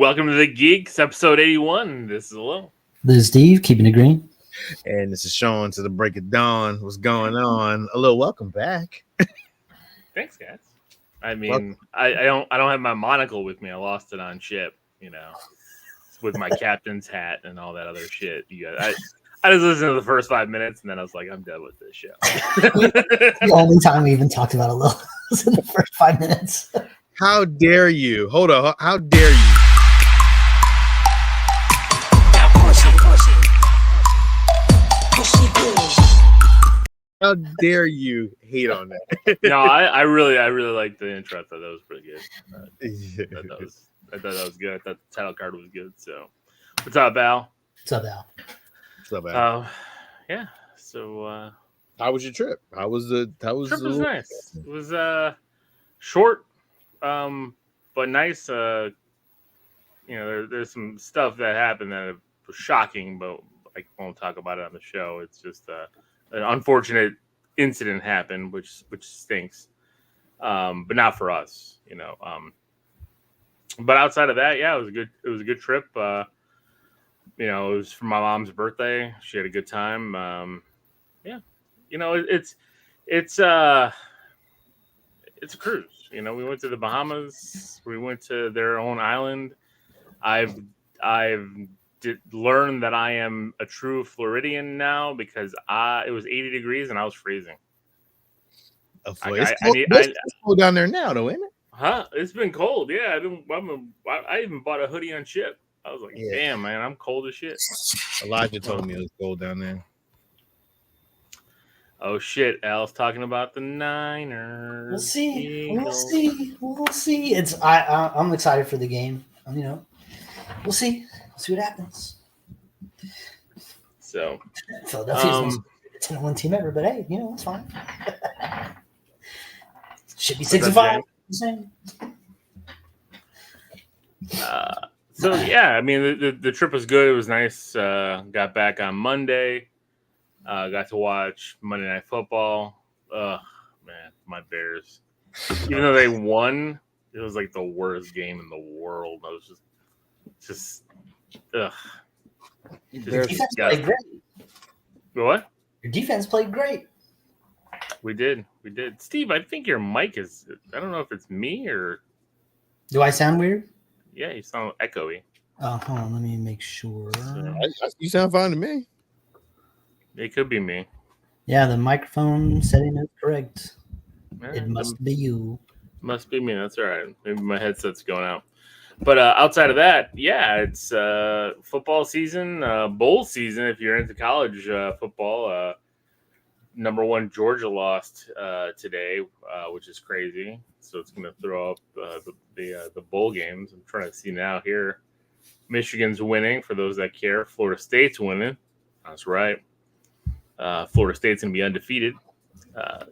Welcome to the Geekz, episode 81. This is Alil. This is Steve, keeping it green. And this is Sean to the break of dawn. What's going on? Alil, welcome back. Thanks, guys. I mean, I don't have my monocle with me. I lost it on ship, with my captain's hat and all that other shit. I just listened to the first 5 minutes and then I was like, I'm done with this show. The only time we even talked about Alil was in the first 5 minutes. How dare you? Hold on. How dare you? How dare you hate on that? No, I really liked the intro. I thought that was pretty good. I thought that was good. I thought the title card was good. So, what's up, Al? What's up, Al? What's up, Al? Yeah. So, how was your trip? Trip was nice. It was short, but nice. There's some stuff that happened that was shocking, but I won't talk about it on the show. It's just an unfortunate incident happened, which stinks, but not for us, But outside of that, yeah, it was a good trip. It was for my mom's birthday. She had a good time. It's a cruise. We went to the Bahamas. We went to their own island. I've learned that I am a true Floridian now because it was 80 degrees and I was freezing. It's cold down there now, though, isn't it? Huh? It's been cold. Yeah, I even bought a hoodie on ship. I was like, damn, man, I'm cold as shit. Elijah told me it was cold down there. Oh shit, Al's talking about the Niners. We'll see. I'm excited for the game. We'll see. See what happens. So Philadelphia's the 10-1 team ever, but hey, it's fine. Should be 6-5. So yeah, I mean the trip was good. It was nice. Got back on Monday. Got to watch Monday Night Football. Man, my Bears. Even though they won, it was like the worst game in the world. I was just ugh. Your defense played great. What? Your defense played great. We did. Steve, I think your mic is. I don't know if it's me or. Do I sound weird? Yeah, you sound echoey. Oh, hold on. Let me make sure. You sound fine to me. It could be me. Yeah, the microphone setting is correct. Yeah, it must be you. Must be me. That's all right. Maybe my headset's going out. But outside of that, yeah, it's football season, bowl season. If you're into college football, number one Georgia lost today, which is crazy. So it's going to throw up the bowl games. I'm trying to see now here. Michigan's winning for those that care. Florida State's winning. That's right. Florida State's going to be undefeated. So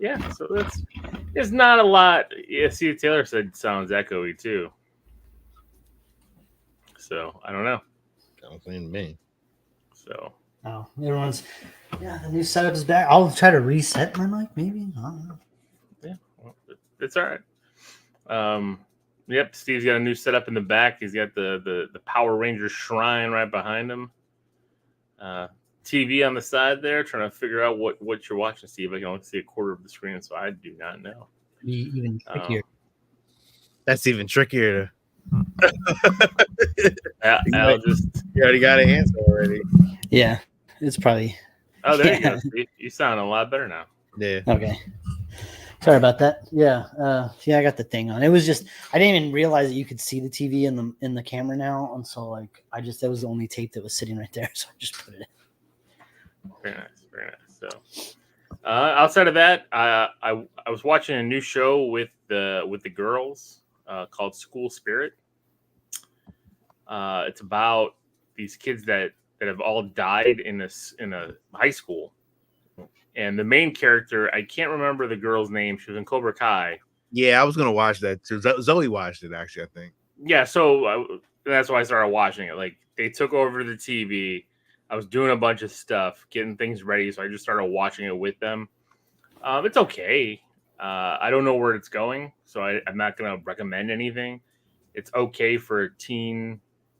there's not a lot. Yeah, see, Taylor said sounds echoey too. So I don't know. Sounds like to me. So everyone's the new setup is back. I'll try to reset my mic, maybe. I don't know. Yeah, well, it's all right. Yep, Steve's got a new setup in the back. He's got the Power Rangers shrine right behind him. TV on the side there, trying to figure out what you're watching, Steve. I can only see a quarter of the screen, so I do not know. Even trickier. That's even trickier. You already got an answer already. Yeah, it's probably. Oh, there you go. You sound a lot better now. Yeah. Okay. Sorry about that. Yeah. I got the thing on. It was just I didn't even realize that you could see the TV in the camera now, and so that was the only tape that was sitting right there, so I just put it in. Very nice. So, outside of that, I was watching a new show with the girls called School Spirit. It's about these kids that have all died in a high school, and the main character, I can't remember the girl's name. She was in Cobra Kai. Yeah, I was gonna watch that too. Zoe watched it actually, I think. Yeah, so that's why I started watching it. Like they took over the TV. I was doing a bunch of stuff, getting things ready, so I just started watching it with them. It's okay. I don't know where it's going, so I'm not going to recommend anything. It's okay for a teen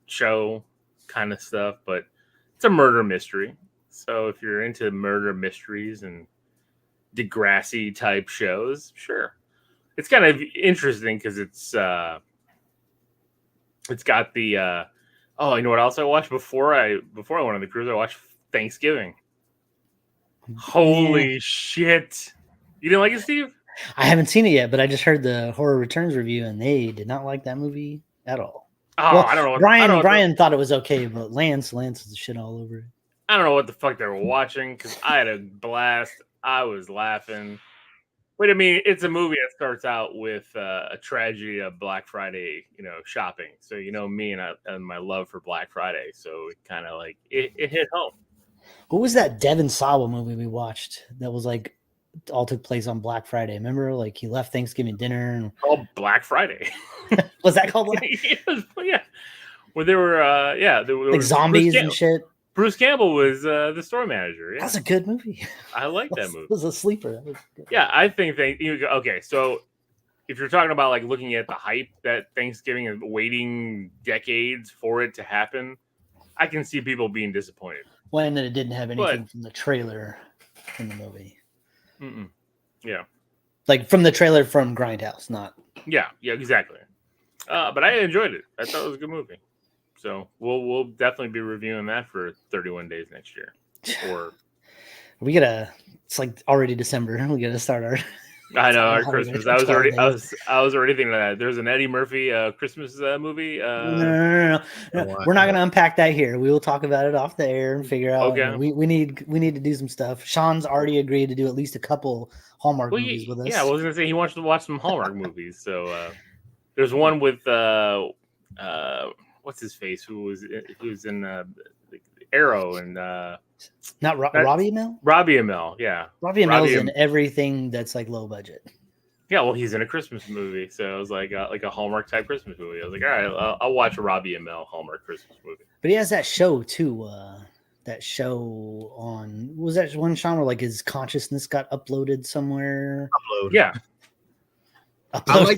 show kind of stuff, but it's a murder mystery. So if you're into murder mysteries and Degrassi type shows, sure. It's kind of interesting because it's got the oh, you know what else I watched before I went on the cruise? I watched Thanksgiving. Holy shit. You didn't like it, Steve? I haven't seen it yet, but I just heard the Horror Returns review, and they did not like that movie at all. Oh, well, I don't know. Brian thought it was okay, but Lance was shit all over it. I don't know what the fuck they were watching because I had a blast. I was laughing. But I mean, it's a movie that starts out with a tragedy of Black Friday, shopping. So me and my love for Black Friday. So it kind of like it hit home. What was that Devin Sawa movie we watched that was like all took place on Black Friday? Remember, like he left Thanksgiving dinner and called Black Friday. Was that called Black? Yeah. Well, there were there were like zombies and shit. Bruce Campbell was the store manager. Yeah. That's a good movie. I like that movie. It was a sleeper. Yeah, I think okay. So if you're talking about like looking at the hype that Thanksgiving is waiting decades for it to happen, I can see people being disappointed. Well, and then it didn't have anything from the trailer in the movie. Yeah. Like from the trailer from Grindhouse, not. Yeah, exactly. But I enjoyed it. I thought it was a good movie. So we'll definitely be reviewing that for 31 days next year. Or it's like already December. We gotta start our. I know our Christmas. I was already thinking of that. There's an Eddie Murphy Christmas movie. No. We're not gonna unpack that here. We will talk about it off the air and figure out. Okay. We need to do some stuff. Sean's already agreed to do at least a couple Hallmark movies with us. Yeah, I was gonna say he wants to watch some Hallmark movies. So there's one with what's his face? Who's in Arrow and not Robbie Amell? Robbie Amell, yeah. Robbie Amell's in everything that's like low budget. Yeah, well, he's in a Christmas movie, so it was like a Hallmark type Christmas movie. I was like, all right, I'll watch a Robbie Amell Hallmark Christmas movie. But he has that show too. That show on was that one, Sean, where like his consciousness got uploaded somewhere? Yeah. I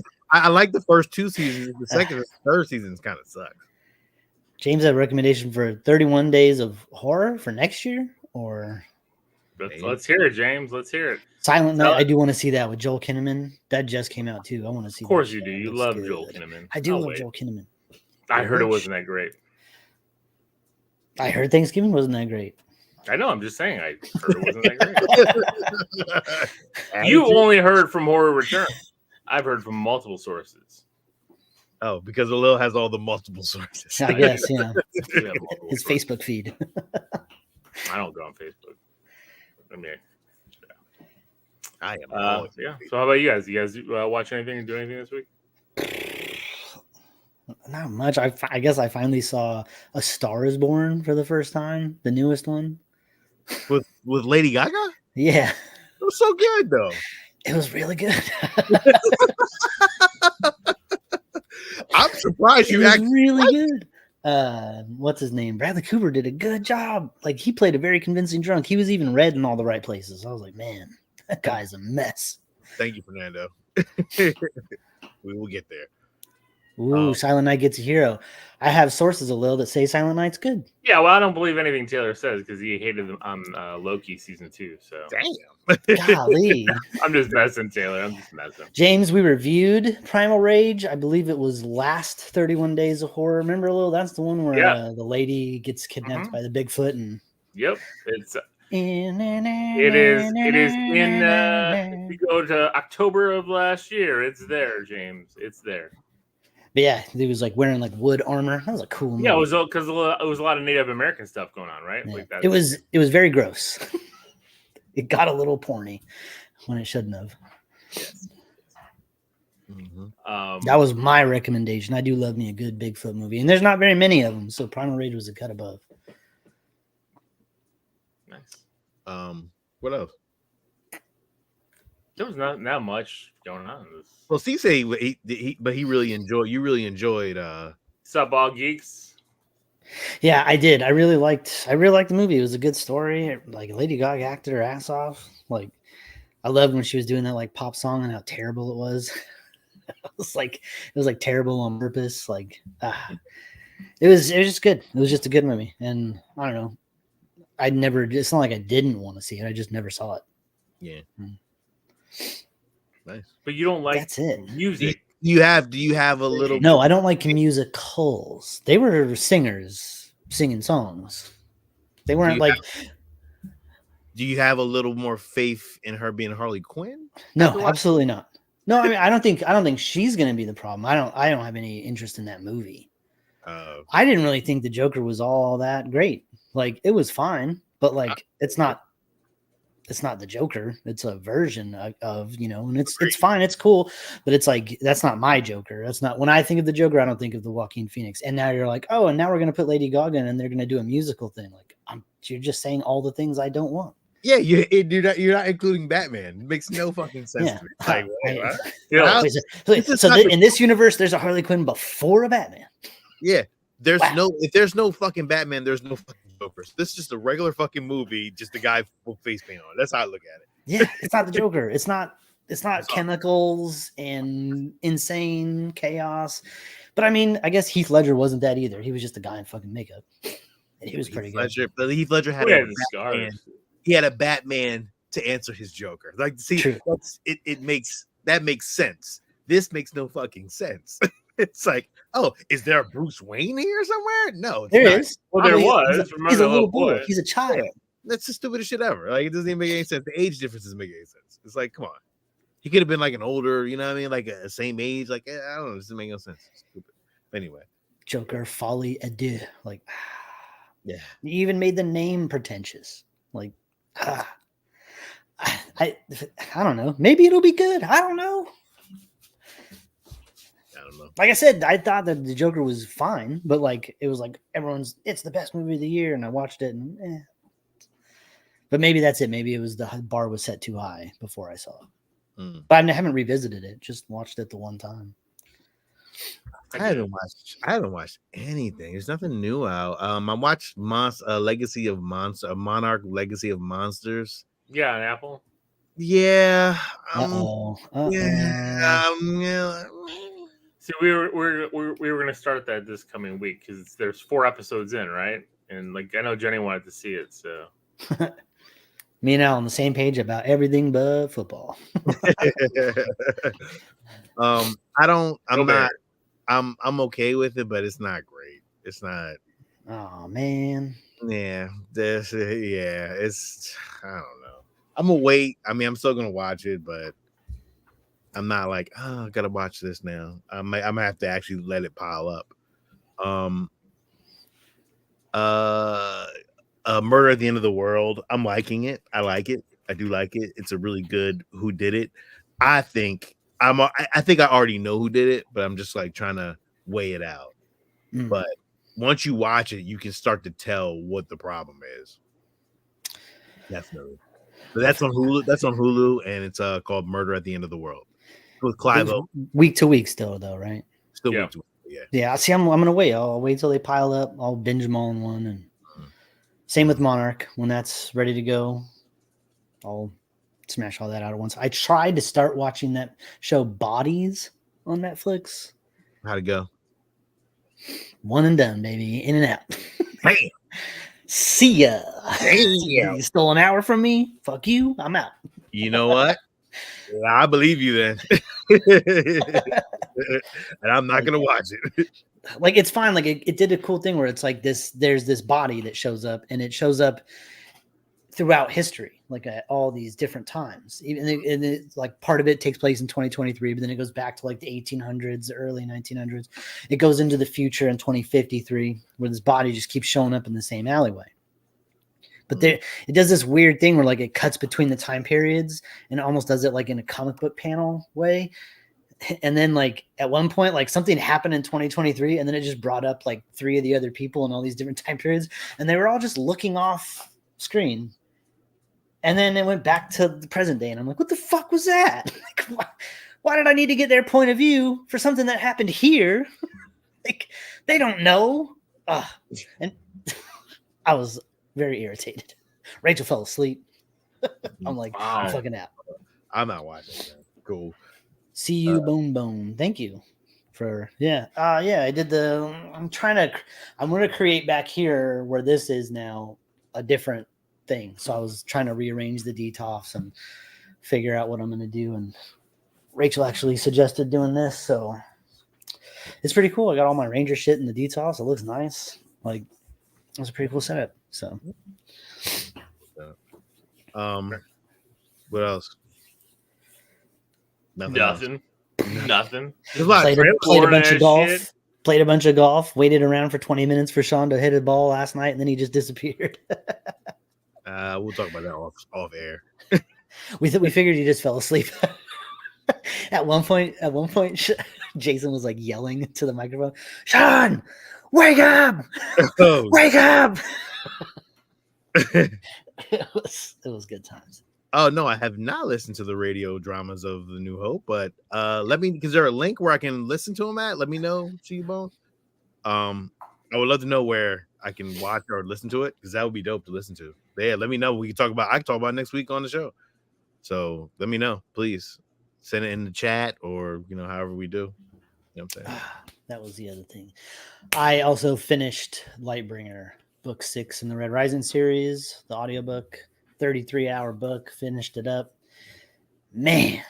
like the first two seasons. The second and third seasons kind of suck. James, a recommendation for 31 Days of Horror for next year, or let's hear it, James. Let's hear it. Silent Night. I do want to see that with Joel Kinnaman. That just came out too. I want to see. Of course, you do. You love Joel Kinnaman. I do love Joel Kinnaman. I heard it wasn't that great. I heard Thanksgiving wasn't that great. I know. I'm just saying. I heard it wasn't that great. You only heard from Horror Return. I've heard from multiple sources. Oh, because Alil has all the multiple sources. I guess, yeah. His Facebook feed. I don't go on Facebook. I mean, I am. Yeah. So how about you guys? You guys watch anything and do anything this week? Not much. I guess I finally saw A Star Is Born for the first time, the newest one. With Lady Gaga? Yeah. It was so good, though. It was really good. I'm surprised you actually really good. What's his name? Bradley Cooper did a good job. Like he played a very convincing drunk. He was even red in all the right places. I was like, man, that guy's a mess. Thank you, Fernando. We will get there. Ooh, Silent Night gets a hero. I have sources a little that say Silent Night's good. Yeah, well, I don't believe anything Taylor says because he hated them on Loki season 2. So damn. Golly. I'm just messing, Taylor. I'm just messing. James, we reviewed Primal Rage. I believe it was last 31 Days of Horror. Remember, Lil? That's the one where the lady gets kidnapped by the Bigfoot and. Yep, it is in. If you go to October of last year, it's there, James. It's there. But yeah, he was like wearing like wood armor. That was a cool movie. Yeah, it was because it was a lot of Native American stuff going on, right? Yeah. Like that. It was very gross. It got a little porny when it shouldn't have. Yes. That was my recommendation. I do love me a good Bigfoot movie, and there's not very many of them, so Primal Rage was a cut above. Nice. What else? There was not much going on. Well, Cisse, but he really enjoyed. You really enjoyed. Sup, all geeks? Yeah, I did. I really liked the movie. It was a good story. Like Lady Gaga acted her ass off. Like I loved when she was doing that like pop song and how terrible it was. It was like terrible on purpose. Like It was just good. It was just a good movie, and I don't know. It's not like I didn't want to see it. I just never saw it. Yeah. Nice. But you don't like That's it. music. Do you have a little? No, I don't like musicals. They were singers singing songs. They weren't like. Do you have a little more faith in her being Harley Quinn? No, absolutely not. No, I mean I don't think she's gonna be the problem. I don't have any interest in that movie. I didn't really think the Joker was all that great. Like it was fine, but like it's not the Joker. It's a version of and it's fine, it's cool, but it's like that's not my Joker. That's not when I think of the Joker, I don't think of the Joaquin Phoenix. And now you're like, oh, and now we're gonna put Lady Gaga in and they're gonna do a musical thing. Like you're just saying all the things I don't want. Yeah, you're not including Batman. It makes no fucking sense to me. Like, in this universe, there's a Harley Quinn before a Batman. Yeah, if there's no fucking Batman, there's no fucking Joker. This is just a regular fucking movie, just a guy with face paint on. That's how I look at it. Yeah, it's not the Joker. It's not chemicals and insane chaos. But I mean, I guess Heath Ledger wasn't that either. He was just a guy in fucking makeup, and he was pretty good. But Heath Ledger had he had a Batman to answer his Joker. Like, see, it makes sense. This makes no fucking sense. It's like, oh, is there a Bruce Wayne here somewhere? No, there is. Well, there was. He's a little boy. He's a child. Yeah. That's the stupidest shit ever. Like, it doesn't even make any sense. The age difference doesn't make any sense. It's like, come on. He could have been like an older, you know what I mean? Like a same age. Like, I don't know. It doesn't make no sense. It's stupid. Anyway. Joker, folie à deux. Like, yeah. You even made the name pretentious. Like, I don't know. Maybe it'll be good. I don't know. Like I said, I thought that the Joker was fine, but like it was like it's the best movie of the year, and I watched it, and But maybe that's it. Maybe it was the bar was set too high before I saw it. But I haven't revisited it. Just watched it the one time. I haven't watched anything. There's nothing new out. I watched Legacy of Monarch Legacy of Monsters. Yeah, on Apple. Yeah. Yeah. See, we were gonna start that this coming week because there's 4 episodes in, right? And like I know Jenny wanted to see it, so me and Al on the same page about everything but football. I'm okay with it, but it's not great. It's not. Oh man. Yeah, it's I don't know. I'm gonna wait. I mean, I'm still gonna watch it, but I'm not like, oh, I gotta watch this now. I'm gonna have to actually let it pile up. Murder at the End of the World. I'm liking it. I like it. I do like it. It's a really good who did it. I think I already know who did it, but I'm just like trying to weigh it out. But once you watch it, you can start to tell what the problem is. Definitely. But that's on Hulu. That's on Hulu, and it's called Murder at the End of the World with Clive Owen. Week to week, still though, right? Still week to week. Yeah. Yeah. See, I'm gonna wait. I'll wait till they pile up. I'll binge them all in one, and same with Monarch. When that's ready to go, I'll smash all that out at once. I tried to start watching that show Bodies on Netflix. How'd it go? One and done, baby. In and out. Hey. See ya. Hey. You stole an hour from me. Fuck you. I'm out. You know what? I believe you then. And I'm not gonna watch it. Like it's fine. Like it did a cool thing where it's like this. There's this body that shows up, and it shows up throughout history, like at all these different times. Even and it's like part of it takes place in 2023, but then it goes back to like the 1800s, the early 1900s. It goes into the future in 2053, where this body just keeps showing up in the same alleyway. But it does this weird thing where like it cuts between the time periods and it almost does it like in a comic book panel way. And then like at one point, like something happened in 2023 and then it just brought up like 3 of the other people in all these different time periods. And they were all just looking off screen. And then it went back to the present day. And I'm like, what the fuck was that? Like, why did I need to get their point of view for something that happened here? Like they don't know. And I was very irritated. Rachel fell asleep. I'm like, wow. I'm fucking out. I'm not watching that. Cool. See you, boom, boom. Thank you. I did I'm going to create back here where this is now a different thing. So I was trying to rearrange the DTOFs and figure out what I'm going to do. And Rachel actually suggested doing this. So it's pretty cool. I got all my Ranger shit in the DTOFs. It looks nice. Like, it's a pretty cool setup. So, what else? Nothing. Played a bunch of golf. Shit. Played a bunch of golf. Waited around for 20 minutes for Sean to hit a ball last night, and then he just disappeared. We'll talk about that off air. We figured he just fell asleep. At one point, Jason was like yelling to the microphone, "Sean, wake up! Oh. Wake up!" It was good times. Oh no, I have not listened to the radio dramas of The New Hope, but is there a link where I can listen to them at? Let me know, Cheebone. I would love to know where I can watch or listen to it, because that would be dope to listen to. But yeah, let me know. I can talk about it next week on the show. So let me know, please. Send it in the chat, or however we do. You know what I'm saying? That was the other thing. I also finished Lightbringer book 6 in the Red Rising series, the audiobook, 33-hour book, finished it up. Man,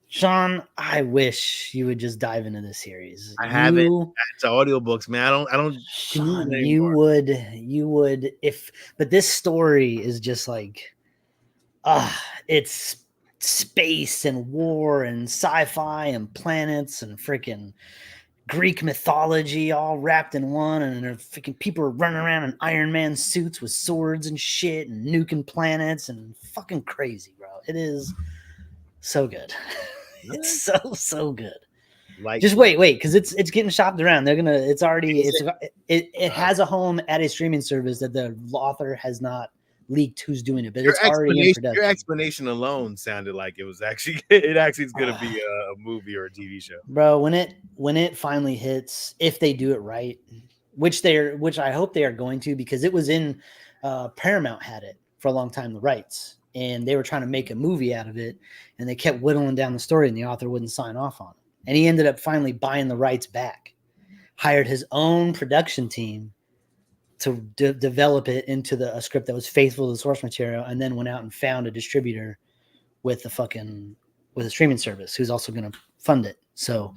Sean, I wish you would just dive into this series. I haven't. It's audiobooks, man. I don't. Sean, you would but this story is just like, it's space and war and sci-fi and planets and freaking Greek mythology all wrapped in one, and freaking people are running around in Iron Man suits with swords and shit and nuking planets and fucking crazy, bro. It is so good. It's so good. Like, just wait, because it's getting shopped around. It has a home at a streaming service that the author has not leaked who's doing it, but it's already in production. Your explanation alone sounded like it was actually is going to be a movie or a TV show, bro. When it finally hits, if they do it right, which I hope they are going to, because it was in Paramount had it for a long time, the rights, and they were trying to make a movie out of it, and they kept whittling down the story, and the author wouldn't sign off on it, and he ended up finally buying the rights back, hired his own production team to develop it into a script that was faithful to the source material, and then went out and found a distributor with a streaming service who's also going to fund it. So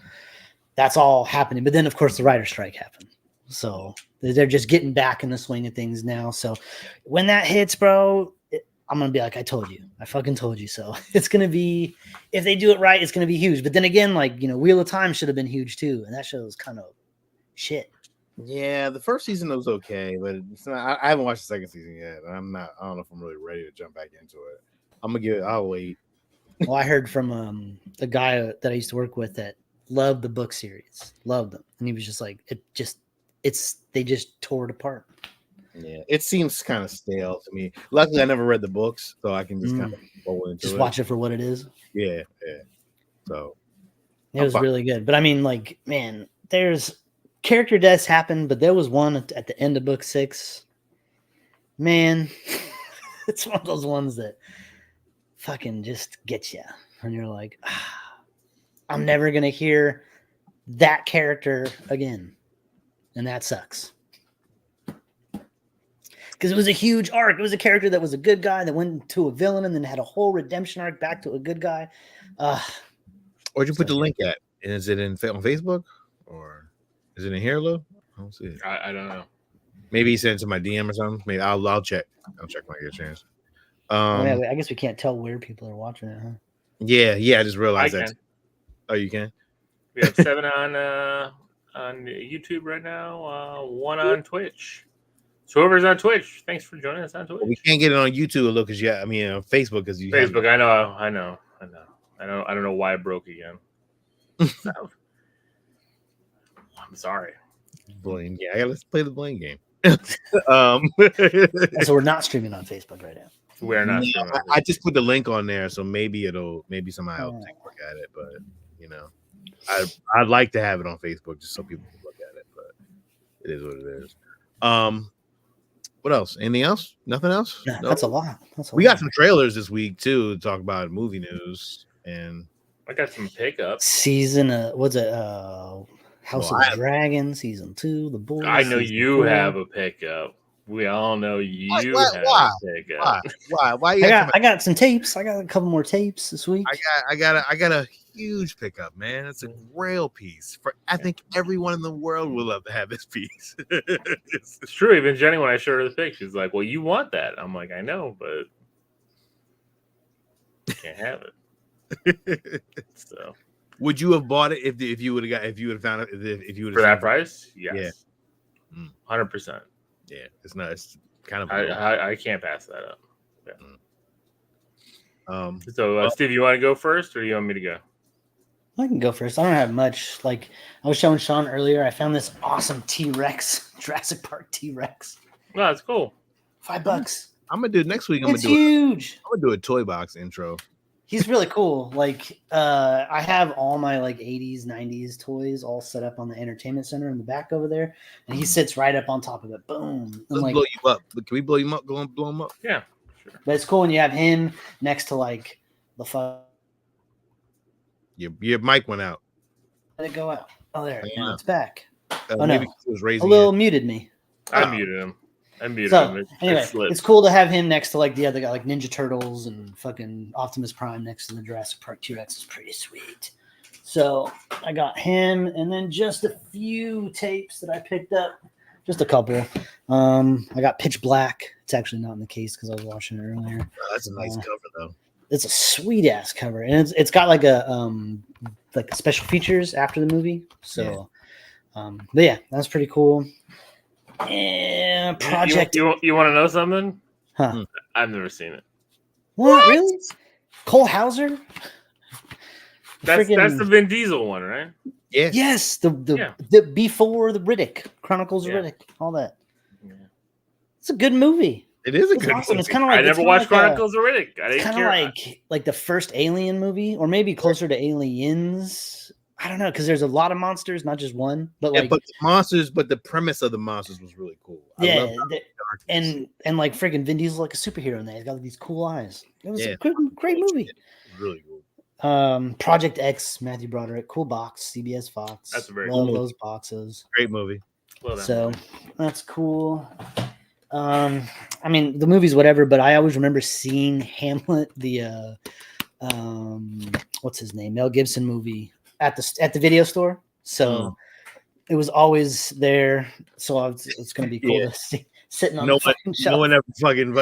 that's all happening. But then, of course, the writer's strike happened. So they're just getting back in the swing of things now. So when that hits, bro, I'm going to be like, I fucking told you so. It's going to be, if they do it right, it's going to be huge. But then again, like, Wheel of Time should have been huge too. And that show was kind of shit. Yeah, the first season was okay, but it's not, I haven't watched the second season yet. I don't know if I'm really ready to jump back into it. I'll wait. Well, I heard from a guy that I used to work with that loved the book series, loved them, and he was just like, they just tore it apart. Yeah, it seems kind of stale to me. Luckily, I never read the books, so I can just kind of roll into just watch it for what it is. Yeah. So it was really good, but I mean, like, man, there's character deaths happen, but there was one at the end of book 6. Man, it's one of those ones that fucking just gets you, and you're like, I'm never gonna hear that character again, and that sucks, because it was a huge arc. It was a character that was a good guy that went to a villain and then had a whole redemption arc back to a good guy. Where'd you put the link at? Is it on Facebook, or is it in here, Lou? I don't see it. I don't know. Maybe he sent it to my DM or something. Maybe I'll check. I'll check when I get a chance. I guess we can't tell where people are watching it, huh? Yeah. I just realized that. Oh, you can? We have 7 on YouTube right now. 1 on Twitch. So whoever's on Twitch, thanks for joining us on Twitch. We can't get it on YouTube, look, because on Facebook, because you Facebook. I know. I don't know why it broke again. So, I'm sorry. Blame. Yeah, let's play the blame game. So we're not streaming on Facebook right now. We're not. I just put the link on there, so maybe somebody else take a look at it. But I'd like to have it on Facebook just so people can look at it. But it is what it is. What else? Anything else? Nothing else? No, that's a lot. We got some trailers this week too to talk about movie news, and I got some pickups. Season what's it? House Well, of the Dragon season 2, The Boys. I know season you 4. have a pickup. We all know you have Why? a pickup. Why you I got some tapes. I got a couple more tapes this week. I got a huge pickup, man. It's a Grail piece. I think everyone in the world would love to have this piece. It's true. Even Jenny, when I showed her the pic, she's like, "Well, you want that?" I'm like, "I know, but you can't have it." So, would you have bought it if you would have found it if you would have for that price? Yes, Yeah. 100%. Yeah, it's kind of. I can't pass that up. Yeah. So, Steve, you want to go first, or you want me to go? I can go first. I don't have much. Like I was showing Sean earlier, I found this awesome T-Rex, Jurassic Park T-Rex. No, that's cool. $5. I'm gonna do it next week. It's huge. I'm gonna do a toy box intro. He's really cool. Like I have all my like 80s, 90s toys all set up on the entertainment center in the back over there, and he sits right up on top of it. Boom. Let's blow you up. Can we blow him up? Go and blow him up. Yeah, sure. But it's cool when you have him next to like the Your mic went out. Let it go out. Oh, there. Now it's back. Maybe it was raising. Muted me. I muted him. Anyway, it's cool to have him next to like the other guy, like Ninja Turtles and fucking Optimus Prime next to the Jurassic Park T-Rex. Is pretty sweet. So I got him, and then just a few tapes that I picked up, just a couple. I got Pitch Black. It's actually not in the case because I was watching it earlier. Oh, that's a nice cover though. It's a sweet ass cover, and it's got like a special features after the movie. So, but yeah, that's pretty cool. And Project. You want to know something? Huh? I've never seen it. What? Really? Cole Hauser? That's the Vin Diesel one, right? Yeah. Yes, the before the Riddick Chronicles of Riddick, all that. Yeah. It's a good movie. It is a good awesome. movie. It's kind of like I never watched Chronicles of Riddick. It's kind of like the first Alien movie, or maybe closer to Aliens. I don't know, because there's a lot of monsters, not just one. But like, but the monsters, but the premise of the monsters was really cool. And like freaking Vin Diesel's like a superhero in there. He's got these cool eyes. It was a great movie. Really cool. Project X, Matthew Broderick, cool box, CBS Fox. That's a very love cool those boxes. Great movie. So that's cool. I mean, the movie's whatever, but I always remember seeing Hamlet, the what's his name, Mel Gibson movie at the video store. So it was always there. So it's gonna be cool to see sitting on the fucking shelf. No one ever fucking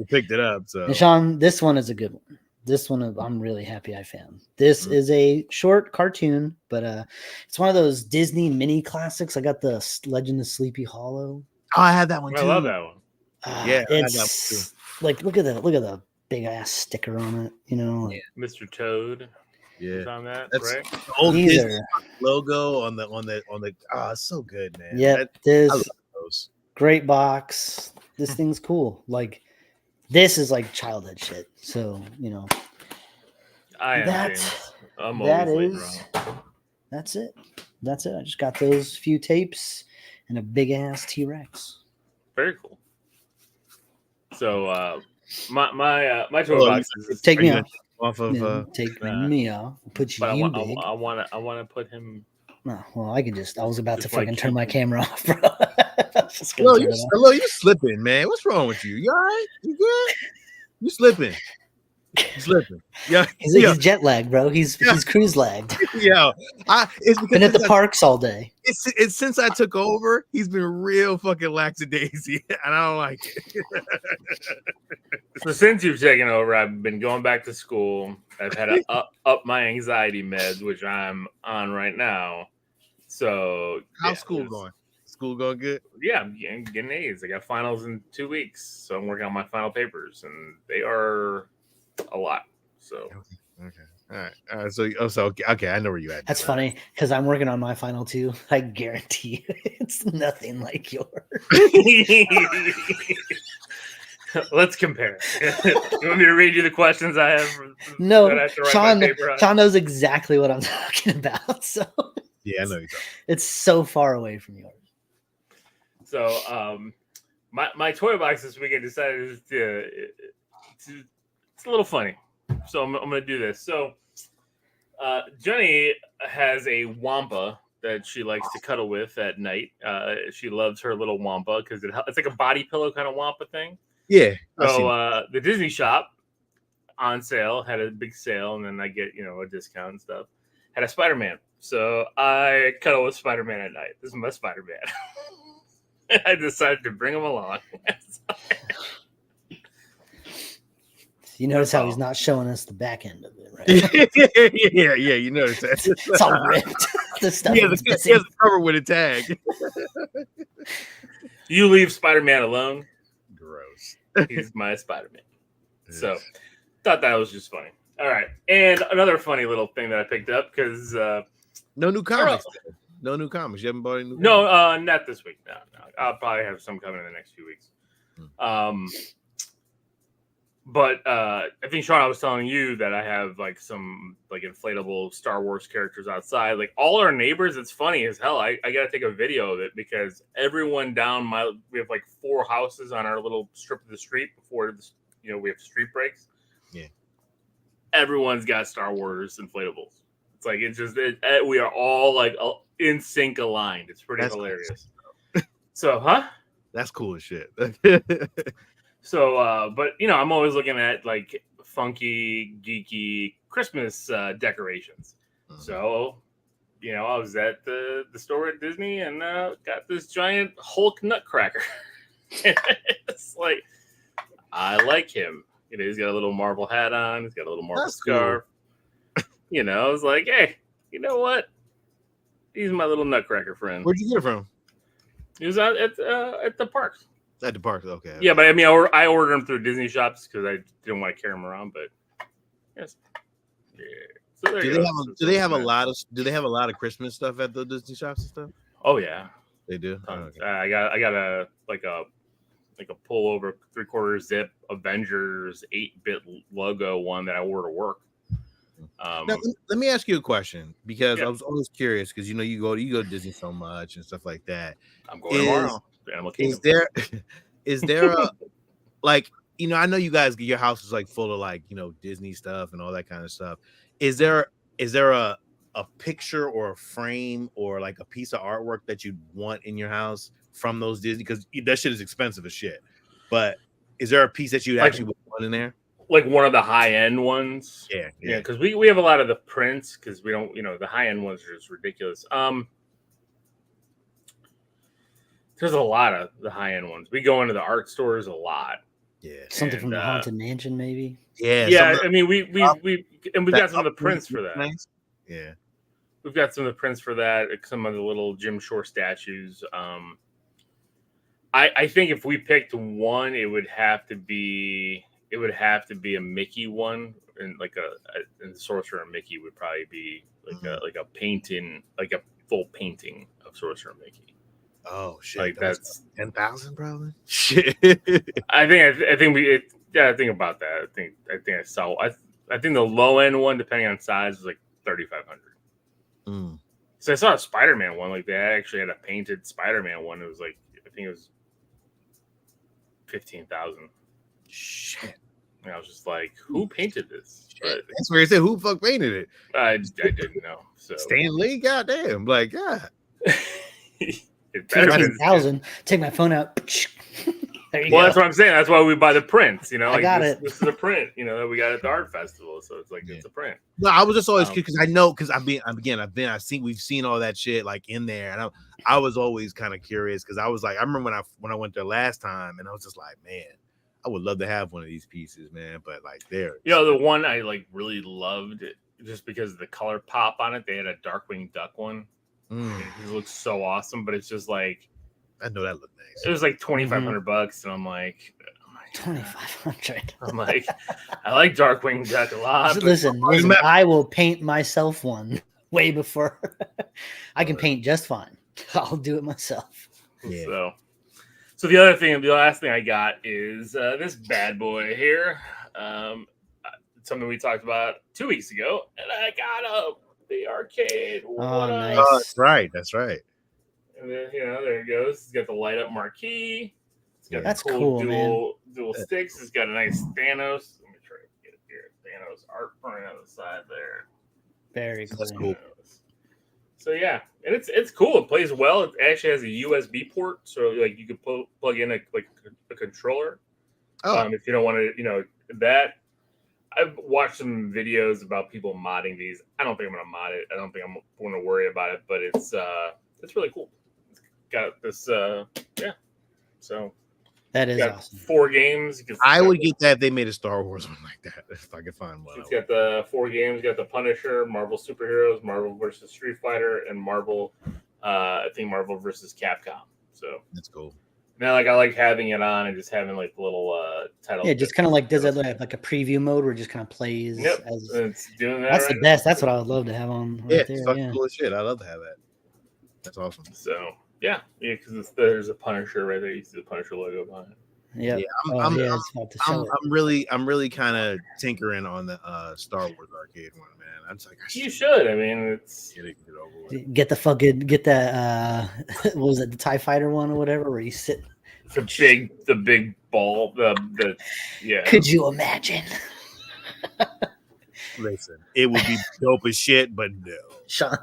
picked it up. So and Sean, this one is a good one. This one I'm really happy I found. This is a short cartoon, but it's one of those Disney mini classics. I got the Legend of Sleepy Hollow. Oh, I had that one too. I love that one. It's like look at the big ass sticker on it. You know, Mr. Toad. Yeah, on that. That's right. The old Disney logo on the. Oh, it's so good, man. Yeah, I love those. Great box. This thing's cool. Like. This is like childhood shit. So, you know. That's it. That's it. I just got those few tapes and a big ass T-Rex. Very cool. So my toy box is take me off of take me off. Put you I big. want to put him. No, well, I was about to fucking turn my camera off, bro. Hello, you slipping, man. What's wrong with you? You all right? You good? You slipping. You slipping. Yeah. He's jet lagged, bro. He's cruise lagged. Yeah. It's because been at the parks all day. It's since I took over, he's been real fucking lackadaisy, and I don't like it. So since you've taken over, I've been going back to school. I've had to up my anxiety meds, which I'm on right now. So how's school going? School going good? Yeah, I'm getting A's. I got finals in 2 weeks, so I'm working on my final papers, and they are a lot. So okay. All right. So okay, I know where you at. That's funny because I'm working on my final too. I guarantee you, it's nothing like yours. Let's compare. You want me to read you the questions I have? No, Sean knows exactly what I'm talking about. So yeah, I know you're talking. It's so far away from yours. So my toy box this week I decided it's a little funny. So I'm going to do this. So Jenny has a Wampa that she likes to cuddle with at night. She loves her little Wampa because it's like a body pillow kind of Wampa thing. Yeah. So the Disney shop on sale had a big sale, and then I get a discount and stuff. Had a Spider-Man, so I cuddle with Spider-Man at night. This is my Spider-Man. I decided to bring him along. You notice how he's not showing us the back end of it, right? yeah. You notice that. It's all ripped. The stuff he has a cover with a tag. You leave Spider-Man alone. Gross. He's my Spider-Man. So, thought that was just funny. All right, and another funny little thing that I picked up because no new comics. No new comics. You haven't bought any new comics? No, not this week. No. I'll probably have some coming in the next few weeks. But I think, Sean, I was telling you that I have like some like inflatable Star Wars characters outside. Like all our neighbors, it's funny as hell. I got to take a video of it because everyone we have like 4 houses on our little strip of the street before we have street breaks. Yeah. Everyone's got Star Wars inflatables. It's like we are all like in sync aligned. It's pretty hilarious. Cool. So, That's cool as shit. So, but I'm always looking at like funky, geeky Christmas decorations. Mm-hmm. So, I was at the store at Disney and got this giant Hulk nutcracker. It's like, I like him. He's got a little marble hat on. He's got a little marble scarf. Cool. I was like, hey, you know what? He's my little nutcracker friend. Where'd you get it from? He was out at the parks. At the park, okay. Yeah, but I mean, I ordered them through Disney shops because I didn't want to carry them around. But yes, yeah. So do they have a lot of Christmas stuff at the Disney shops and stuff? Oh yeah, they do. Oh, okay. I got a pullover 3/4 zip Avengers 8-bit logo one that I wore to work. Now, let me ask you a question because I was always curious because you go to Disney so much and stuff like that. I'm going tomorrow. Is there a like I know you guys, your house is like full of like Disney stuff and all that kind of stuff. Is there a picture or a frame or like a piece of artwork that you want in your house from those Disney, because that shit is expensive as shit, but is there a piece that you actually would want in there, like one of the high end ones? Yeah, because we have a lot of the prints because we don't the high end ones are just ridiculous. There's a lot of the high-end ones. We go into the art stores a lot. Yeah. Something from the Haunted Mansion, maybe? Yeah. I mean, we've got some of the prints for that. Nice. Yeah. We've got some of the prints for that, some of the little Jim Shore statues. I think if we picked one, it would have to be a Mickey one, and like and the Sorcerer Mickey would probably be like a painting, like a full painting of Sorcerer Mickey. Oh shit! Like that's 10,000 probably. Shit. I think about that. I think I saw. I think the low end one, depending on size, was like 3,500. So I saw a Spider-Man one. Like they actually had a painted Spider-Man one. It was like I think it was 15,000. Shit. And I was just like, who painted this? But that's where you said, who the fuck painted it? I didn't know. So Stan Lee, goddamn, like God. 15,000. Take my phone out. There you go. That's what I'm saying. That's why we buy the prints. I got it. This is a print. That we got at the art festival. So it's like it's a print. No, I was just always because we've seen all that shit like in there, and I was always kind of curious because I was like, I remember when I went there last time, and I was just like, man, I would love to have one of these pieces, man. But like there, the one I like really loved just because of the color pop on it. They had a Darkwing Duck one. It looks so awesome, but it's just like I know that looked nice. It was like $2,500, and I'm like 2,500. I'm like, I like Darkwing Duck a lot. Listen, I will paint myself one way before I can paint just fine. I'll do it myself. Yeah. So the last thing I got is this bad boy here. Something we talked about 2 weeks ago, and I got the arcade. Oh, nice. Oh, that's right. And then there it goes. It's got the light up marquee. It's got that's cool dual sticks. It's got a nice Thanos. Let me try to get it here. Thanos art printing on the side there. Very cool. That's cool. So yeah, and it's cool. It plays well. It actually has a USB port, so like you could plug in a controller. If you don't want to, that. I've watched some videos about people modding these. I don't think I'm gonna mod it. I don't think I'm going to worry about it. But it's really cool. It's got this yeah. So that is awesome. 4 games. I would get that if they made a Star Wars one like that. If I could find one. It's got the 4 games. Got the Punisher, Marvel Superheroes, Marvel versus Street Fighter, and Marvel. I think Marvel versus Capcom. So that's cool. Now, like I like having it on and just having like the little title. Yeah, just kind of like does it like a preview mode where it just kind of plays. Yep, as, it's doing that. That's the best. That's what I would love to have on. Yeah, Right there. it's fucking cool as shit. I love to have that. That's awesome. So yeah, because there's a Punisher right there. You see the Punisher logo behind it. Yeah, I'm really kind of tinkering on the Star Wars arcade one, man. I'm just like, you should. I mean, it's get the what was it, the TIE Fighter one or whatever, where you sit. The big ball. The yeah. Could you imagine? Listen, it would be dope as shit, but no. Sean,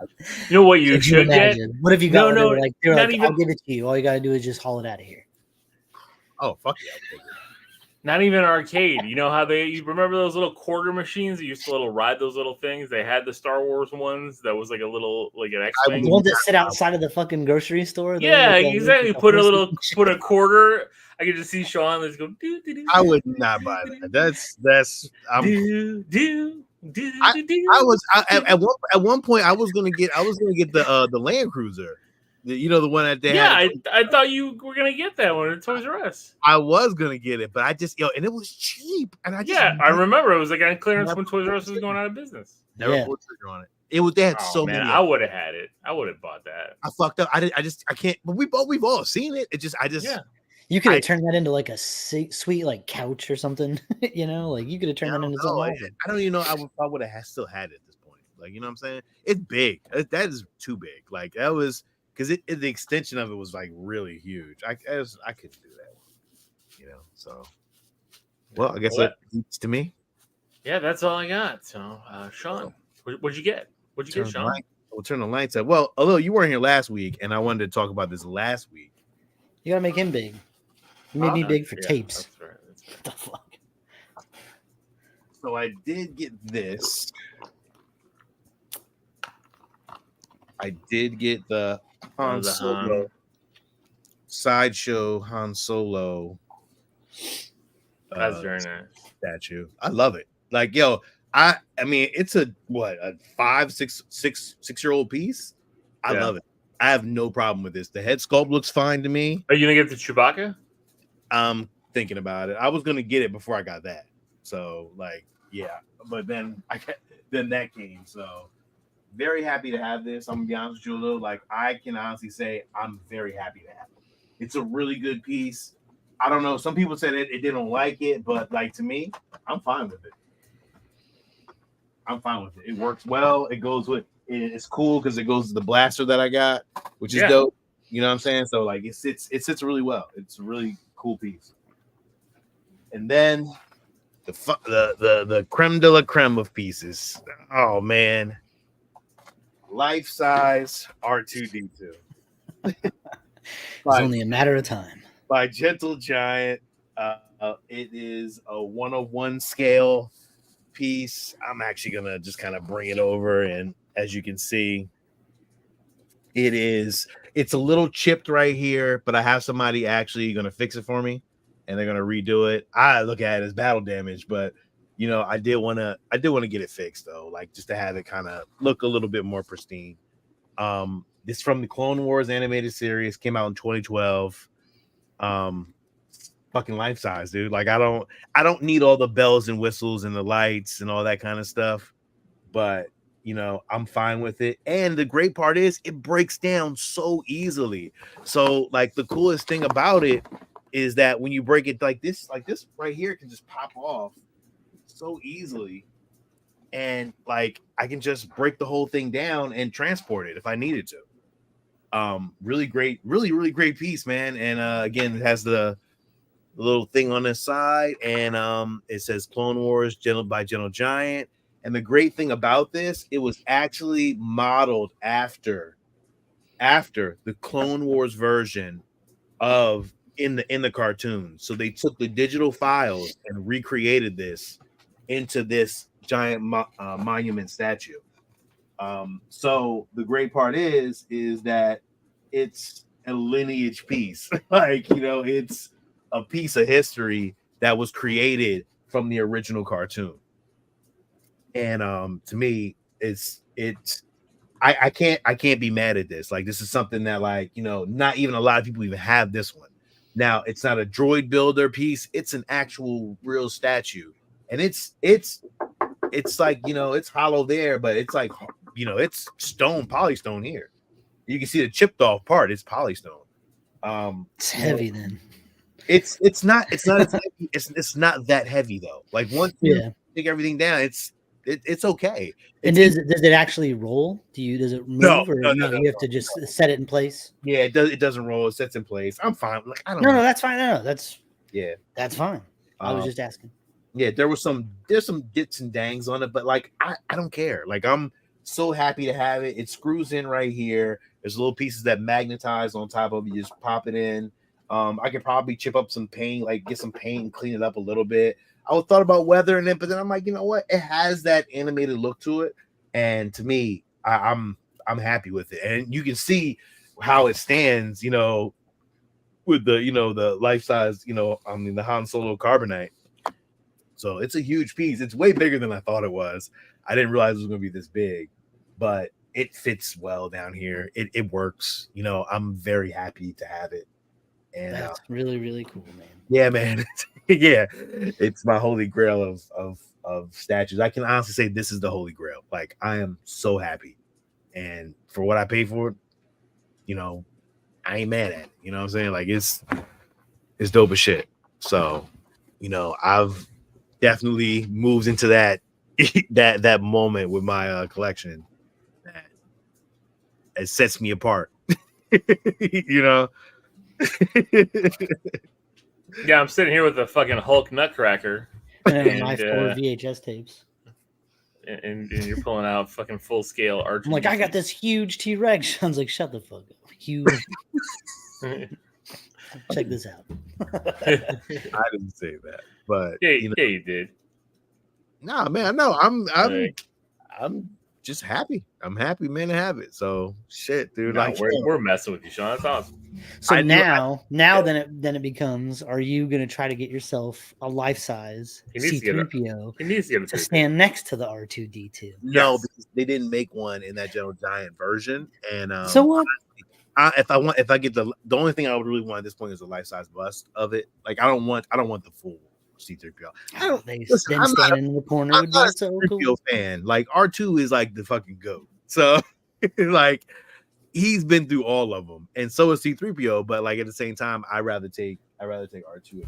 you know what you should get? What have you got? No, they're like, I'll give it to you. All you gotta do is just haul it out of here. Oh fuck yeah! Not even arcade. You know how you remember those little quarter machines that used to ride those little things? They had the Star Wars ones that was like a little an X-Wing. The ones that sit outside of the fucking grocery store. Yeah, exactly. Put a quarter. I could just see Sean. Let's go. I would not buy that. That's. At one point I was gonna get the Land Cruiser. The one that they had. I thought you were gonna get that one at Toys R Us. I was gonna get it, but I just and it was cheap, and I remember it was like on clearance when Toys R Us was going out of business. Never pulled trigger on it. They had so many. I would have had it. I would have bought that. I fucked up. I can't. But we've all seen it. You could have turned that into like a sweet like couch or something. Like you could have turned that into something. I don't even know. I would have still had it at this point. Like you know what I'm saying? It's big. That is too big. Like that was. Because the extension of it was like really huge. I couldn't do that, So, well, I guess it's to me. Yeah, that's all I got. So, Sean, what'd you get? What'd you get, Sean? We'll turn the lights up. Well, although you weren't here last week, and I wanted to talk about this last week. You gotta make him big. You made me big for tapes. That's right. What the fuck? So I did get this. I did get the Han Solo sideshow Han Solo. That's very nice statue. I love it. Like, yo, I mean, it's a 6-year-old piece. I love it. I have no problem with this. The head sculpt looks fine to me. Are you gonna get the Chewbacca? I'm thinking about it. I was gonna get it before I got that. So, but then that came. So. Very happy to have this. I'm gonna be honest with you a little. Like I can honestly say I'm very happy to have it. It's a really good piece. I don't know. Some people said they don't like it, but like to me, I'm fine with it. I'm fine with it. It works well. It goes with it's cool because it goes to the blaster that I got, which is dope. You know what I'm saying? So like it sits really well. It's a really cool piece. And then the creme de la creme of pieces. Oh man. Life-size R2-D2. It's only a matter of time. By Gentle Giant. It is a 1/1 scale piece. I'm actually gonna just kind of bring it over, and as you can see, it's a little chipped right here, but I have somebody actually gonna fix it for me, and they're gonna redo it. I look at it as battle damage, but I did want to get it fixed though, like just to have it kind of look a little bit more pristine. This from the Clone Wars animated series, came out in 2012. Fucking life size, dude. Like I don't need all the bells and whistles and the lights and all that kind of stuff, but I'm fine with it. And the great part is it breaks down so easily. So like the coolest thing about it is that when you break it like this right here, it can just pop off so easily, and like I can just break the whole thing down and transport it if I needed to. Really great, really great piece, man. And again, it has the little thing on the side, and it says Clone Wars by Gentle Giant. And the great thing about this, it was actually modeled after the Clone Wars version of in the cartoon. So they took the digital files and recreated this into this giant monument statue. So the great part is that it's a lineage piece. Like, it's a piece of history that was created from the original cartoon. And to me, I can't be mad at this. Like, this is something that, like, not even a lot of people even have this one. Now, it's not a droid builder piece, it's an actual real statue. And it's like, it's hollow there, but it's like, it's stone, polystone here. You can see the chipped off part, it's polystone. It's heavy then. It's not as heavy. It's not that heavy though. Like, once you take everything down, it's okay. And does it actually roll? Does it move, or no, you have to just set it in place? Yeah, it doesn't roll. It sets in place. I'm fine. Like, I don't know. No, that's fine. No, that's fine. I was just asking. Yeah, there's some dits and dangs on it, but like I don't care. Like, I'm so happy to have it. It screws in right here. There's little pieces that magnetize on top of it. You just pop it in. I could probably chip up some paint, like get some paint and clean it up a little bit. I thought about weathering it, but then I'm like, you know what? It has that animated look to it, and to me, I'm happy with it. And you can see how it stands, with the the life size, the Han Solo carbonite. So it's a huge piece. It's way bigger than I thought it was. I didn't realize it was going to be this big, but it fits well down here. It works. I'm very happy to have it. And that's really, really cool, man. Yeah, man. Yeah, it's my holy grail of statues. I can honestly say this is the holy grail. Like, I am so happy, and for what I paid for it, I ain't mad at it. You know what I'm saying? Like, it's dope as shit. So, I've definitely moved into that that moment with my collection that it sets me apart. Yeah, I'm sitting here with a fucking Hulk nutcracker and my 4 VHS tapes, and you're pulling out fucking full scale arch. I'm like, I got this huge T-Rex. Sean's like, shut the fuck up. Huge. Check this out. I didn't say that, but yeah, you did. Nah, man, no, I'm just happy. I'm happy, man, to have it. So shit, dude. No, like, we're messing with you, Sean. That's awesome. So then it becomes: are you going to try to get yourself a life size C-3PO to stand next to the R2D2? No, because they didn't make one in that General Giant version. And so what? If I get the only thing I would really want at this point is a life size bust of it. Like, I don't want the full C-3PO. Then standing in the corner would be so cool. Fan. Like, R2 is like the fucking GOAT. So like, he's been through all of them, and so is C-3PO. But like, at the same time, I rather take R2.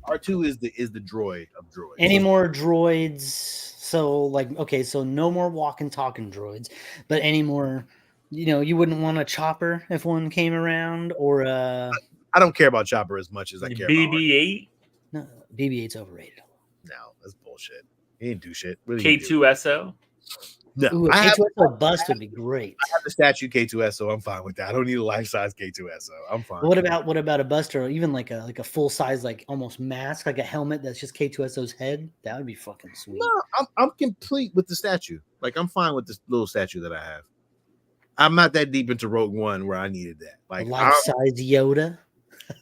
R2 is the droid of droids. Any more droids? So like, okay, so no more walking, talking droids, but any more? You wouldn't want a Chopper if one came around, or I don't care about Chopper as much as I care BB-8. No, BB-8's overrated. No, that's bullshit. He didn't do shit. What K2SO. No, Ooh, K2SO bust would be great. I have the statue K2SO. I'm fine with that. I don't need a life size K2SO. I'm fine. What about a bust, or even like a full size, like almost mask, like a helmet that's just K2SO's head? That would be fucking sweet. No, I'm complete with the statue. Like, I'm fine with this little statue that I have. I'm not that deep into Rogue One where I needed that. Like, life-size Yoda,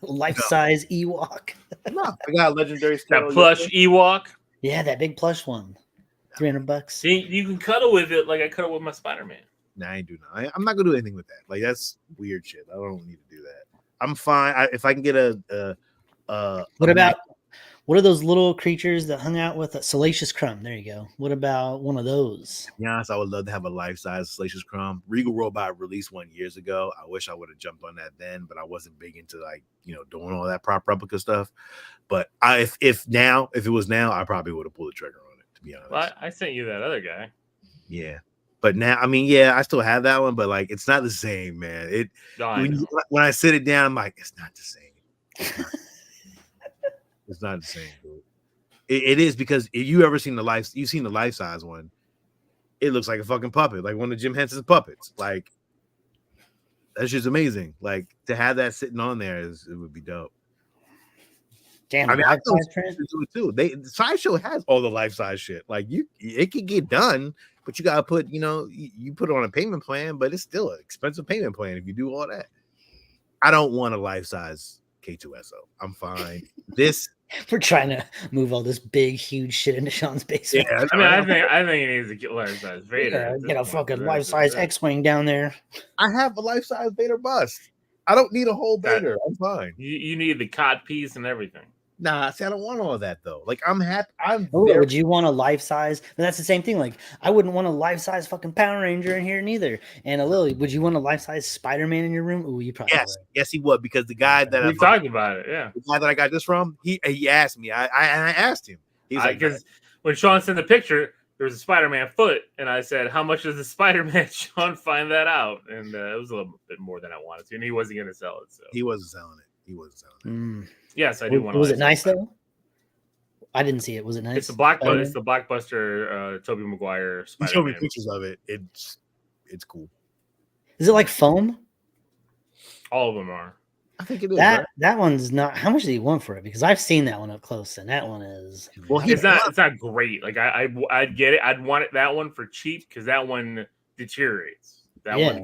life-size Ewok. No, I got a legendary that plush Ewok. Yeah, that big plush one. $300. You can cuddle with it like I cuddle with my Spider-Man. Nah, I ain't do nothing. I'm not gonna do anything with that. Like, that's weird shit. I don't need to do that. I'm fine. If I can get what are those little creatures that hung out with a Salacious Crumb? There you go. What about one of those? To be honest, I would love to have a life-size Salacious Crumb. Regal Robot released one years ago. I wish I would have jumped on that then, but I wasn't big into, like, doing all that prop replica stuff. But if it was now, I probably would have pulled the trigger on it, to be honest. Well, I sent you that other guy. Yeah. But now, I mean, yeah, I still have that one, but like, it's not the same, man. When I sit it down, I'm like, it's not the same. It's not the same, dude. It is, because if you ever seen you've seen the life size one, it looks like a fucking puppet, like one of Jim Henson's puppets. Like that's just amazing. Like to have that sitting on there it would be dope. Damn, I mean, life I know size print. do it too. The Sideshow has all the life size shit. Like it can get done, but you gotta put, you put it on a payment plan, but it's still an expensive payment plan if you do all that. I don't want a life size K2SO. I'm fine. We're trying to move all this big, huge shit into Sean's basement. Yeah, I think he needs to get life size Vader. Get a fucking life size X-wing down there. I have a life size Vader bust. I don't need a whole Vader. I'm fine. You need the cod piece and everything. Nah, see, I don't want all that though. Like, I'm happy. Would you want a life size? But that's the same thing. Like, I wouldn't want a life size fucking Power Ranger in here neither. And Lily, would you want a life size Spider-Man in your room? Oh, you probably would. Yes, he would, because the guy that we talked about it, yeah. The guy that I got this from, he asked me. I asked him. He's like, because when Sean sent the picture, there was a Spider-Man foot, and I said, "How much does the Spider-Man?" Sean find that out, and it was a little bit more than I wanted to, and he wasn't going to sell it. So he wasn't selling it. Yes, I do want. Was it nice though? I didn't see it. Was it nice? It's the Blockbuster Tobey Maguire Spider-Man. Show me pictures of it. It's cool. Is it like foam? All of them are. I think it is. That one's not. How much did he want for it? Because I've seen that one up close, and that one is. Well, it's not great. Like I'd get it. I'd want it that one for cheap because that one deteriorates. That one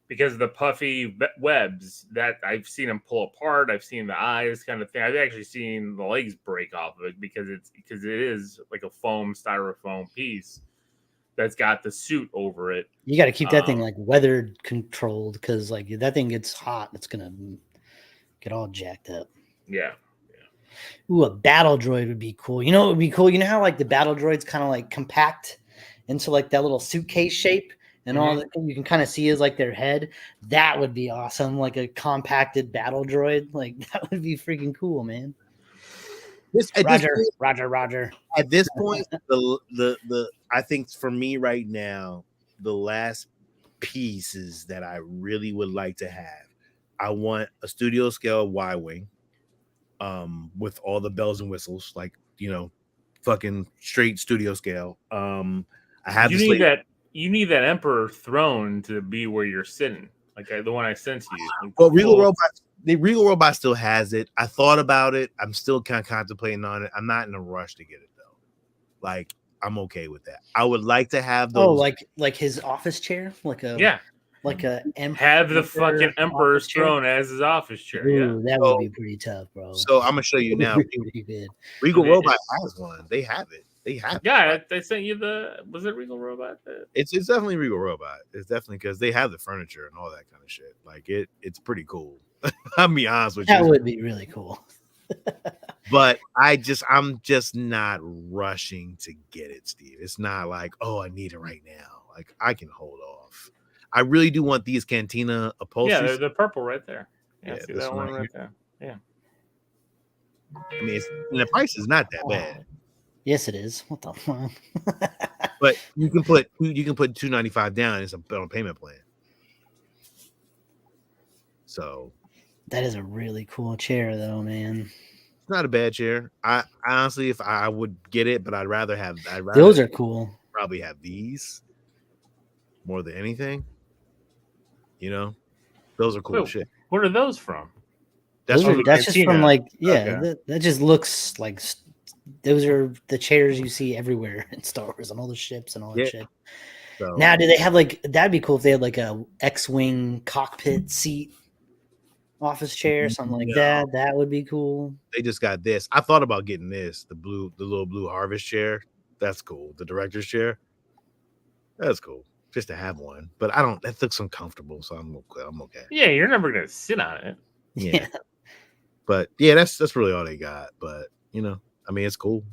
because of the puffy webs that I've seen them pull apart. I've seen the eyes kind of thing. I've actually seen the legs break off of it because it is like a styrofoam piece that's got the suit over it. You got to keep that thing like weather controlled because like if that thing gets hot, it's gonna get all jacked up. Yeah. Ooh, a battle droid would be cool. You know, it would be cool. You know how like the battle droids kind of like compact into like that little suitcase shape. And all that you can kind of see is like their head. That would be awesome, like a compacted battle droid. Like that would be freaking cool, man. Roger. At this point, the I think for me right now, the last pieces that I really would like to have, I want a studio scale Y-wing, with all the bells and whistles, like fucking straight studio scale. I have You need that Emperor throne to be where you're sitting, like the one I sent to you. Like, well, Regal Robot still has it. I thought about it. I'm still kind of contemplating on it. I'm not in a rush to get it though. Like I'm okay with that. I would like to have those. Oh, like his office chair, like a have the fucking Emperor's throne as his office chair. Ooh, that would be pretty tough, bro. So I'm gonna show you now. Regal Robot has one. They have it. Yeah, they sent you was it Regal Robot? It's definitely Regal Robot. It's definitely because they have the furniture and all that kind of shit. Like it's pretty cool. I'll be honest with you. That would be really cool. But I'm just not rushing to get it, Steve. It's not like, oh, I need it right now. Like I can hold off. I really do want these Cantina upholsteries. Yeah, they're the purple right there. Yeah, see that one right there. Yeah. I mean, the price is not that bad. Yes, it is. What the fuck? But you can put $295 down as a payment plan. So that is a really cool chair, though, man. It's not a bad chair. I honestly, if I would get it, but I'd rather those are cool. Probably have these more than anything. Those are cool shit. What are those from? That's just from like that just looks like. Those are the chairs you see everywhere in Star Wars on all the ships and all that shit. So, now, do they have that'd be cool if they had like a X-wing cockpit seat office chair, something like that. That would be cool. They just got this. I thought about getting this, the little blue harvest chair. That's cool. The director's chair. That's cool. Just to have one. But that looks uncomfortable, so I'm okay. Yeah, you're never gonna sit on it. Yeah. But yeah, that's really all they got. But I mean, it's cool,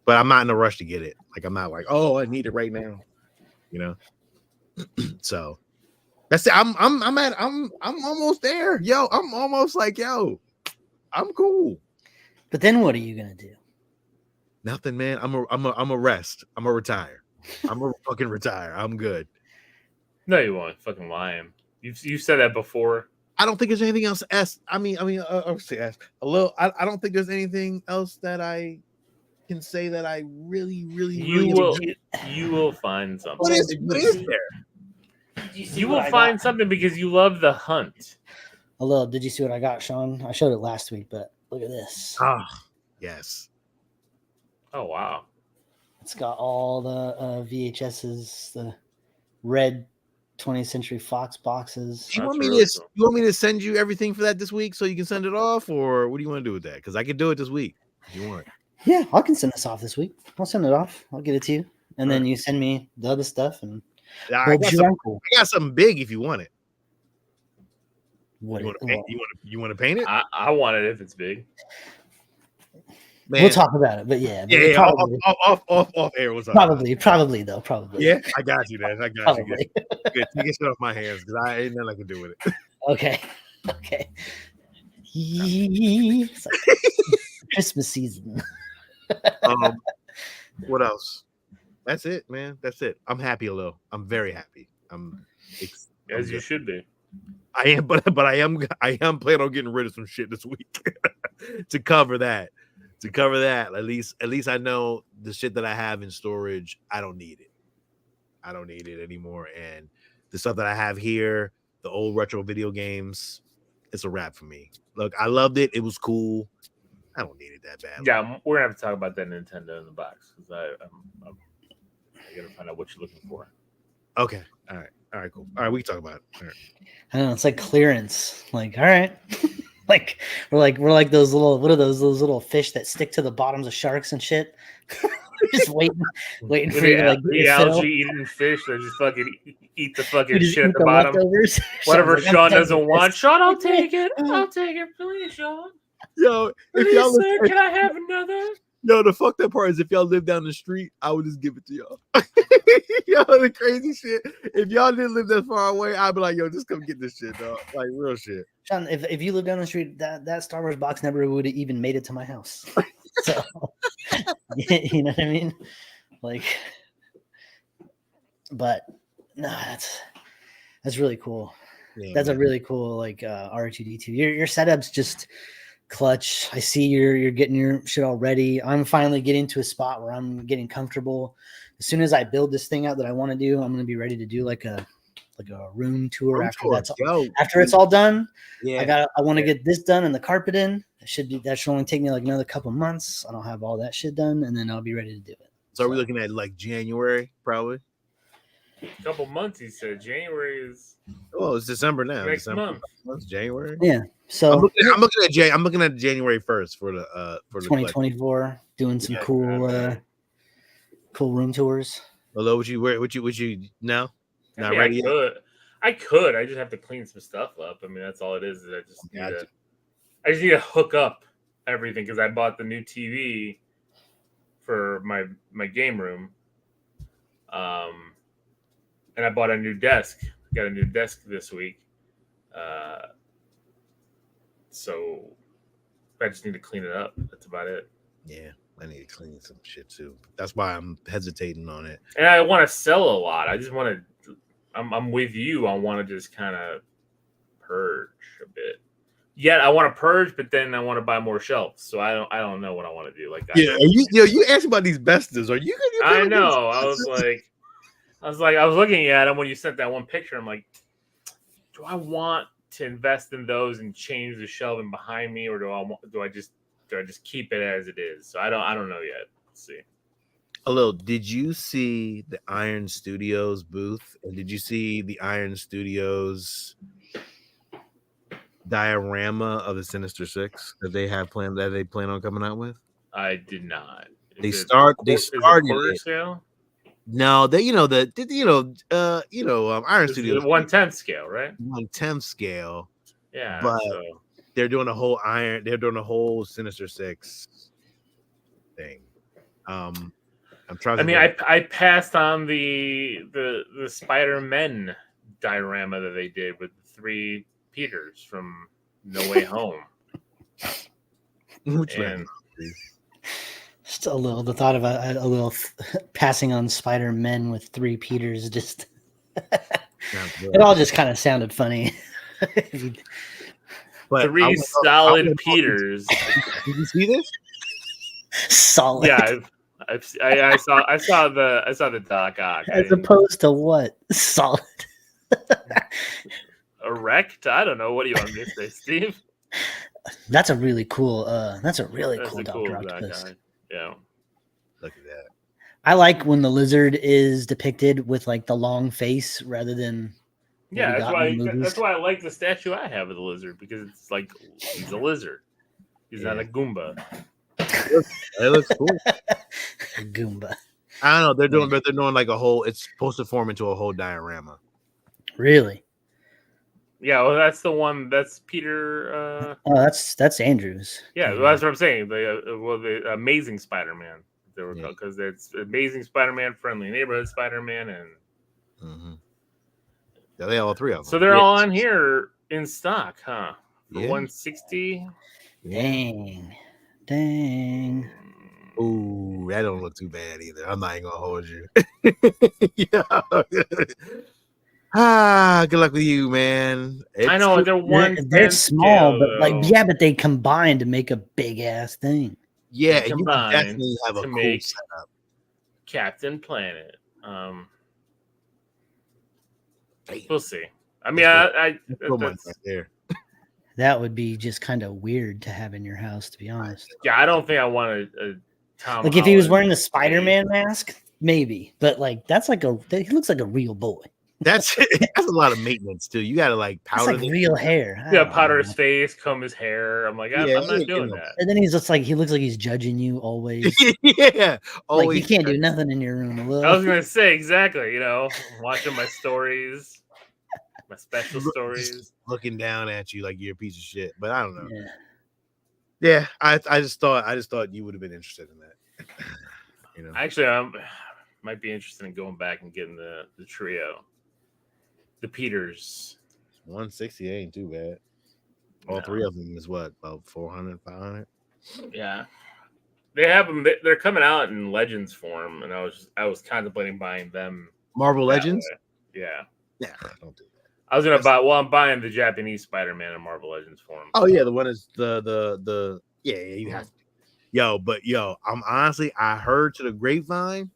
but I'm not in a rush to get it. Like, I'm not like, oh, I need it right now, So that's it. I'm almost there, yo. I'm almost like, yo, I'm cool. But then what are you gonna do? Nothing, man. I'm a rest. I'm a retire. I'm a fucking retire. I'm good. No, you won't. Fucking lying. You've said that before. I don't think there's anything else. I mean, I would say a little. I don't think there's anything else that I can say that I really, really, You really will. enjoy. You will find something. What is there? You will find something because you love the hunt. Hello, did you see what I got, Sean? I showed it last week, but look at this. Ah, yes. Oh wow! It's got all the VHSs, the red 20th Century Fox boxes. Do you That's want me really to? cool. You want me to send you everything for that this week so you can send it off, or what do you want to do with that? Because I can do it this week if you want. Yeah, I can send this off this week. I'll send it off. I'll get it to you, and then you send me the other stuff. And I got something big if you want it. What you want to paint it? I want it if it's big. Man. We'll talk about it, but yeah, probably. Off air. What's up? Probably though. Yeah, I got you, man. I got you. Good. Take your shit off my hands because I ain't nothing I can do with it. Okay. It's like Christmas season. What else? That's it, man. That's it. I'm happy, Alil. I'm very happy. As you should be. I am, but I am planning on getting rid of some shit this week to cover that. At least I know the shit that I have in storage, I don't need it. I don't need it anymore. And the stuff that I have here, the old retro video games, it's a wrap for me. Look, I loved it. It was cool. I don't need it that bad. Yeah, we're gonna have to talk about that Nintendo in the box because I gotta find out what you're looking for. Okay. All right, cool. All right, we can talk about it. All right. I don't know, it's like clearance. Like, all right. Like we're like those little, what are those little fish that stick to the bottoms of sharks and shit? Just waiting for you to like the algae eating fish that just fucking eat the fucking shit at the bottom. Leftovers. Whatever Sean doesn't want. Sean, I'll take it. I'll take it, please, Sean. Yo, please, sir, can I have another? Yo, the fucked up part is if y'all live down the street, I would just give it to y'all. Yo, the crazy shit. If y'all didn't live that far away, I'd be like, yo, just come get this shit, dog. Like real shit. Sean, if you live down the street, that Star Wars box never would have even made it to my house. So you know what I mean? Like, but no, that's really cool. Yeah, that's a really cool like R2D2. Your setup's just clutch. I see you're getting your shit all ready. I'm finally getting to a spot where I'm getting comfortable. As soon as I build this thing out that I want to do, I'm going to be ready to do like a room tour after it's all done. Yeah, I want to get this done and the carpet in. That should only take me like another couple months. I'll have all that shit done and then I'll be ready to do it. So are we looking at like January probably? A couple months, he said. January is. Oh, it's December now. Next month. It's January. Yeah. So I'm looking at January 1st for the 2024. Doing some cool room tours. Although would you now? Not ready yet? I could. I just have to clean some stuff up. I mean, that's all it is. I just need to hook up everything because I bought the new TV for my game room. And I bought a new desk. Got a new desk this week. So I just need to clean it up. That's about it. Yeah, I need to clean some shit too. That's why I'm hesitating on it. And I want to sell a lot. I just want to. I'm with you. I want to just kind of purge a bit. Yet I want to purge, but then I want to buy more shelves. So I don't know what I want to do. Like you asked about these bestas. Are you gonna? I know. I was looking at them when you sent that one picture. I'm like, do I want to invest in those and change the shelving behind me, or do I just keep it as it is? So I don't know yet. Let's see. Alil, did you see the Iron Studios booth, and did you see the Iron Studios diorama of the Sinister Six that they plan on coming out with? I did not. They started quarter scale. No, Iron Studios 1/10 scale, right? 1/10 scale. Yeah, but they're doing a whole Sinister Six thing. I'm trying. I passed on the Spider-Men diorama that they did with the 3 Peters from No Way Home. Which one? Just a little. The thought of a little passing on Spider-Men with 3 Peters just it all just kind of sounded funny. But 3 solid Peters. Did you see this? Solid. Yeah, I saw the doc. As opposed to what? Solid. Erect? I don't know. What do you want me to say, Steve? That's a really cool. That's a cool Dr. doc. Octopus. Yeah. Look at that. I like when the lizard is depicted with like the long face rather than Yeah, that's why I like the statue I have of the lizard, because it's like he's a lizard. He's not a Goomba. It looks cool. Goomba. I don't know. They're doing like a whole. It's supposed to form into a whole diorama. Really? Yeah, well, that's the one. That's Peter. Oh, that's Andrews. Yeah, well, that's what I'm saying. The Amazing Spider-Man. They were called, because it's Amazing Spider-Man, Friendly Neighborhood Spider-Man, and yeah, they all three of them. So they're all on here in stock, huh? For $160. Dang. Ooh, that don't look too bad either. I'm not even gonna hold you. Good luck with you, man. I know they're small, but but they combine to make a big ass thing. Yeah, you definitely have a cool setup. Captain Planet. We'll see. I mean, that's right there. That would be just kind of weird to have in your house, to be honest. Yeah, I don't think I want a Tom. Like if he was wearing the Spider-Man mask, maybe. But like he looks like a real boy. That's a lot of maintenance too. You gotta like powder real hair. Yeah, powder his face, comb his hair. I'm like, I'm not doing that. And then he's just like, he looks like he's judging you always. Yeah, always. Like you can't do nothing in your room. I was gonna say exactly. Watching my stories, my special stories, looking down at you like you're a piece of shit. But I don't know. Yeah, I just thought you would have been interested in that. Actually, I might be interested in going back and getting the trio. The Peters. 160 ain't too bad. All three of them is what, about 400, 500? Yeah. They have them. They're coming out in Legends form, and I was contemplating buying them. Marvel Legends? Yeah. Yeah, don't do that. I was gonna buy. Well, I'm buying the Japanese Spider-Man in Marvel Legends form. Oh yeah, the one is the you have to. I'm honestly, I heard to the grapevine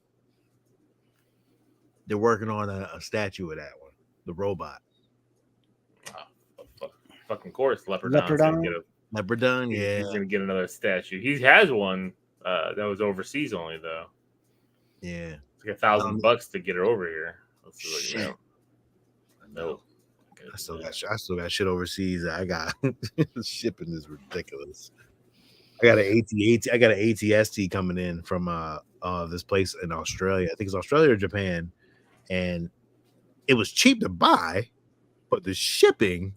they're working on a statue of that one. The robot. Fucking course, Leopardon. Leopardon, yeah. He's gonna get another statue. He has one that was overseas only though. Yeah. It's like $1,000 to get it over here. Shit. No. I still got shit overseas. I got shipping is ridiculous. I got an ATST coming in from this place in Australia. I think it's Australia or Japan, and it was cheap to buy, but the shipping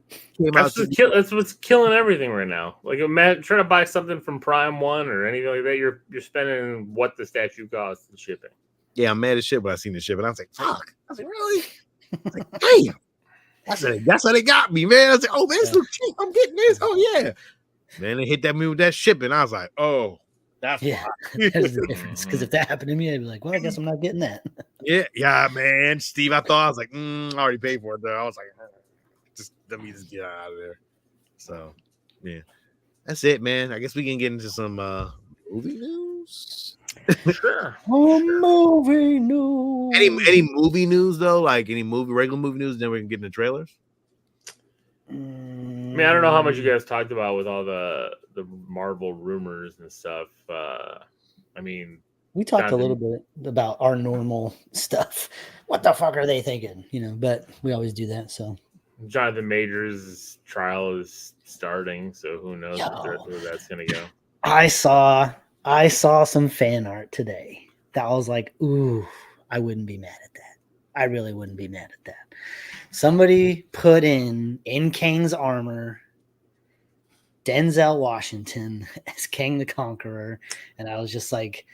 came out. That's what's killing everything right now. Like, imagine trying to buy something from Prime One or anything like that. You're spending what the statue costs in shipping. Yeah, I'm mad as shit when I seen the shipping. I was like, "Fuck!" I was like, "Really?" I was like, "Damn!" That's how they got me, man. I was like, "Oh man, it's so cheap. I'm getting this. Oh yeah." Then they hit that me with that shipping. I was like, "Oh." That's there's the difference. Because if that happened to me, I'd be like, well, I guess I'm not getting that. Yeah, man. Steve, I was like, I already paid for it though. I was like, let me just get out of there. So yeah. That's it, man. I guess we can get into some movie news. Sure. Movie news. Any movie news though? Like any regular movie news, then we can get into trailers. I mean, I don't know how much you guys talked about with all the Marvel rumors and stuff. I mean, we talked a little bit about our normal stuff. What the fuck are they thinking? But we always do that. So Jonathan Majors' trial is starting, so who knows where that's gonna go. I saw some fan art today that I was like, ooh, I wouldn't be mad at that. I really wouldn't be mad at that. Somebody put in Kang's armor Denzel Washington as Kang the Conqueror, and I was just like,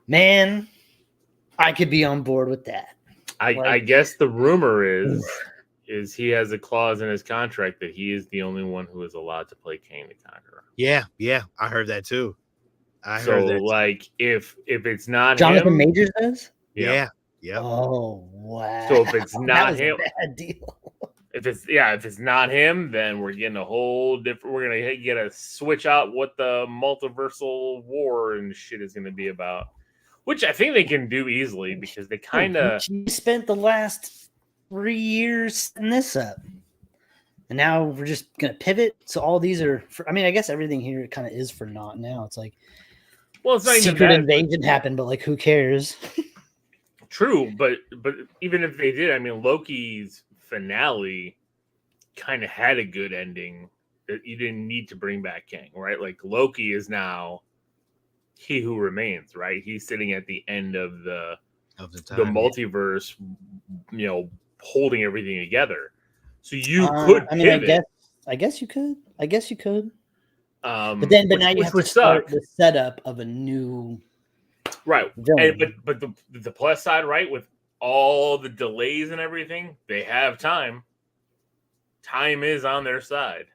man, I could be on board with that. I guess the rumor is he has a clause in his contract that he is the only one who is allowed to play Kang the Conqueror. Yeah, I heard that too. Like if it's not Jonathan him, Majors does? Yeah. Oh wow! So if it's not him, a bad deal. if it's not him, then we're getting a whole different. We're gonna get a switch out what the multiversal war and shit is gonna be about, which I think they can do easily because they kind of spent the last 3 years setting this up, and now we're just gonna pivot. So all these are, I mean, I guess everything here kind of is for naught now. It's like, well, it's not secret invasion happened, but like, who cares? True, but even if they did, I mean, Loki's finale kind of had a good ending that you didn't need to bring back Kang, right? Like Loki is now he who remains, right? He's sitting at the end of the multiverse, you know, holding everything together. So you could. I mean, I guess you could. But now you have to start the setup of a new. Right, but the plus side, right, with all the delays and everything, they have time. Time is on their side,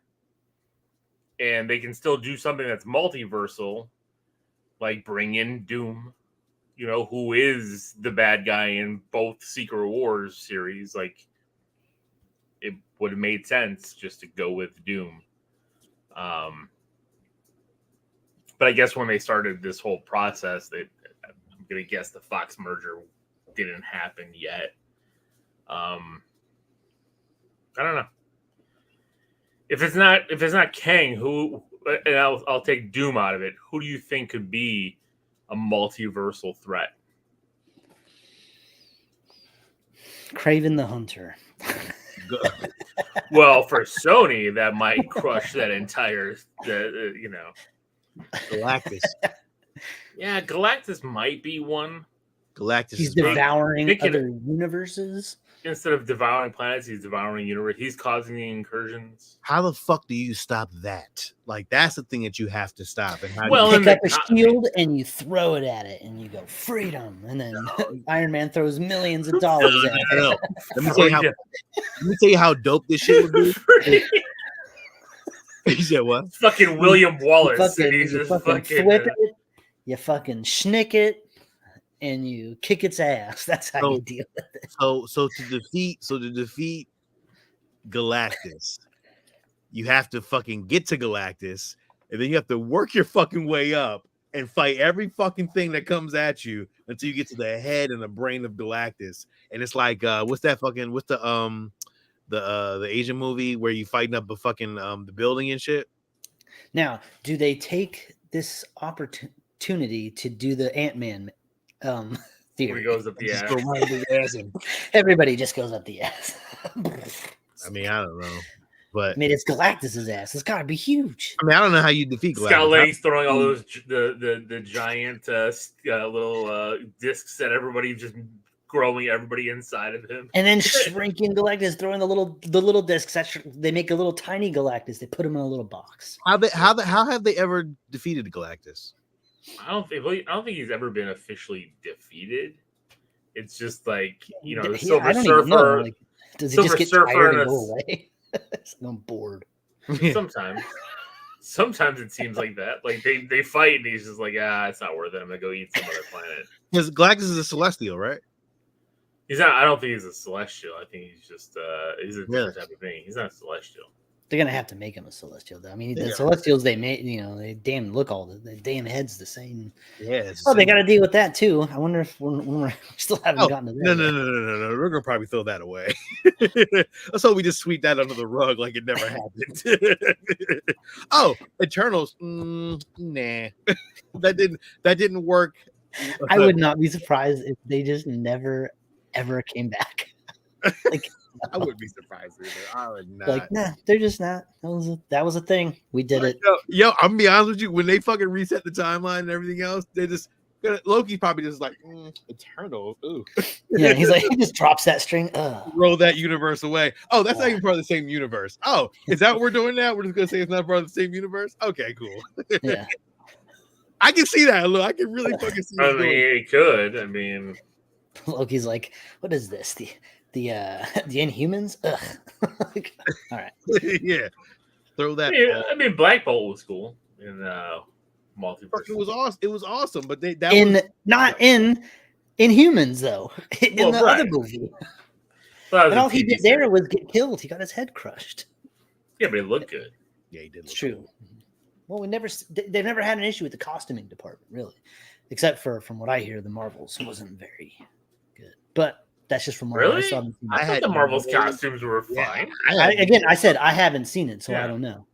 and they can still do something that's multiversal, like bring in Doom, you know, who is the bad guy in both Secret Wars series. Like, it would have made sense just to go with Doom. But I guess when they started this whole process, I'm gonna guess the Fox merger didn't happen yet. I don't know. If it's not Kang, who, and I'll take Doom out of it. Who do you think could be a multiversal threat? Kraven the Hunter. Well, for Sony, that might crush that entire, you know. Galactus. Yeah, Galactus might be one. Galactus. He's devouring other universes. Instead of devouring planets, he's devouring universe. He's causing the incursions. How the fuck do you stop that? Like, that's the thing that you have to stop. And how you pick up a shield and you throw it at it, and you go freedom, and then Iron Man throws millions of dollars at it. Let me tell you how dope this shit would be. He said what? Fucking William Wallace. You fucking flip it, you fucking schnick it, and you kick its ass. That's how you deal with it. So to defeat Galactus, you have to fucking get to Galactus, and then you have to work your fucking way up and fight every fucking thing that comes at you until you get to the head and the brain of Galactus. And it's like, what's the Asian movie where you fighting up the fucking the building and shit? Now, do they take this opportunity to do the Ant-Man theory? Where he goes up the ass. Everybody just goes up the ass. I mean, I don't know. But I mean, it's Galactus's ass. It's got to be huge. I mean, I don't know how you defeat Galactus. Scott Lang's throwing all those the giant little discs at everybody, just growing everybody inside of him, and then shrinking Galactus, throwing the little discs. They make a little tiny Galactus. They put him in a little box. How have they ever defeated Galactus? I don't think he's ever been officially defeated. It's just like, you know, the Silver Surfer. Like, does he just get tired and go away? I'm bored. Sometimes it seems like that. Like they fight and he's just like, it's not worth it. I'm gonna go eat some other planet. Because Galactus is a Celestial, right? He's not. I don't think he's a Celestial. I think he's just he's a different type of being. He's not a Celestial. They're gonna have to make him a Celestial, though. I mean, the Celestials they made, you know, they damn look all the damn heads the same. Yeah. They got to deal with that too. I wonder if when we still haven't gotten to that. No. We're gonna probably throw that away. Let's hope we just sweep that under the rug like it never happened. Oh, Eternals. Nah, that didn't work. I would not be surprised if they just never ever came back. Like. I wouldn't be surprised either. I would not. Like, nah, they're just not. That was a thing. We did it. Yo, I'm gonna be honest with you. When they fucking reset the timeline and everything else, they just Loki's probably just like Eternal. Ooh. Yeah, he's like, he just drops that string. Roll that universe away. Oh, that's not even part of the same universe. Oh, is that what we're doing now? We're just gonna say it's not part of the same universe. Okay, cool. Yeah, I can see that. Look, I can really fucking see. I mean, it could. I mean, Loki's like, what is this? The Inhumans? Ugh. Like, all right. Yeah. Throw that. I mean, Black Bolt was cool in multiverse. It was awesome. It was awesome, but not in Inhumans though. In the other movie. Well, And all he did there was get killed. He got his head crushed. Yeah, but he looked good. Yeah, he did. It's true. Cool. Well, they've never had an issue with the costuming department, really, except for from what I hear, the Marvels wasn't very good. But that's just from what really? I thought the Marvels costumes were fine. I said I haven't seen it, so I don't know.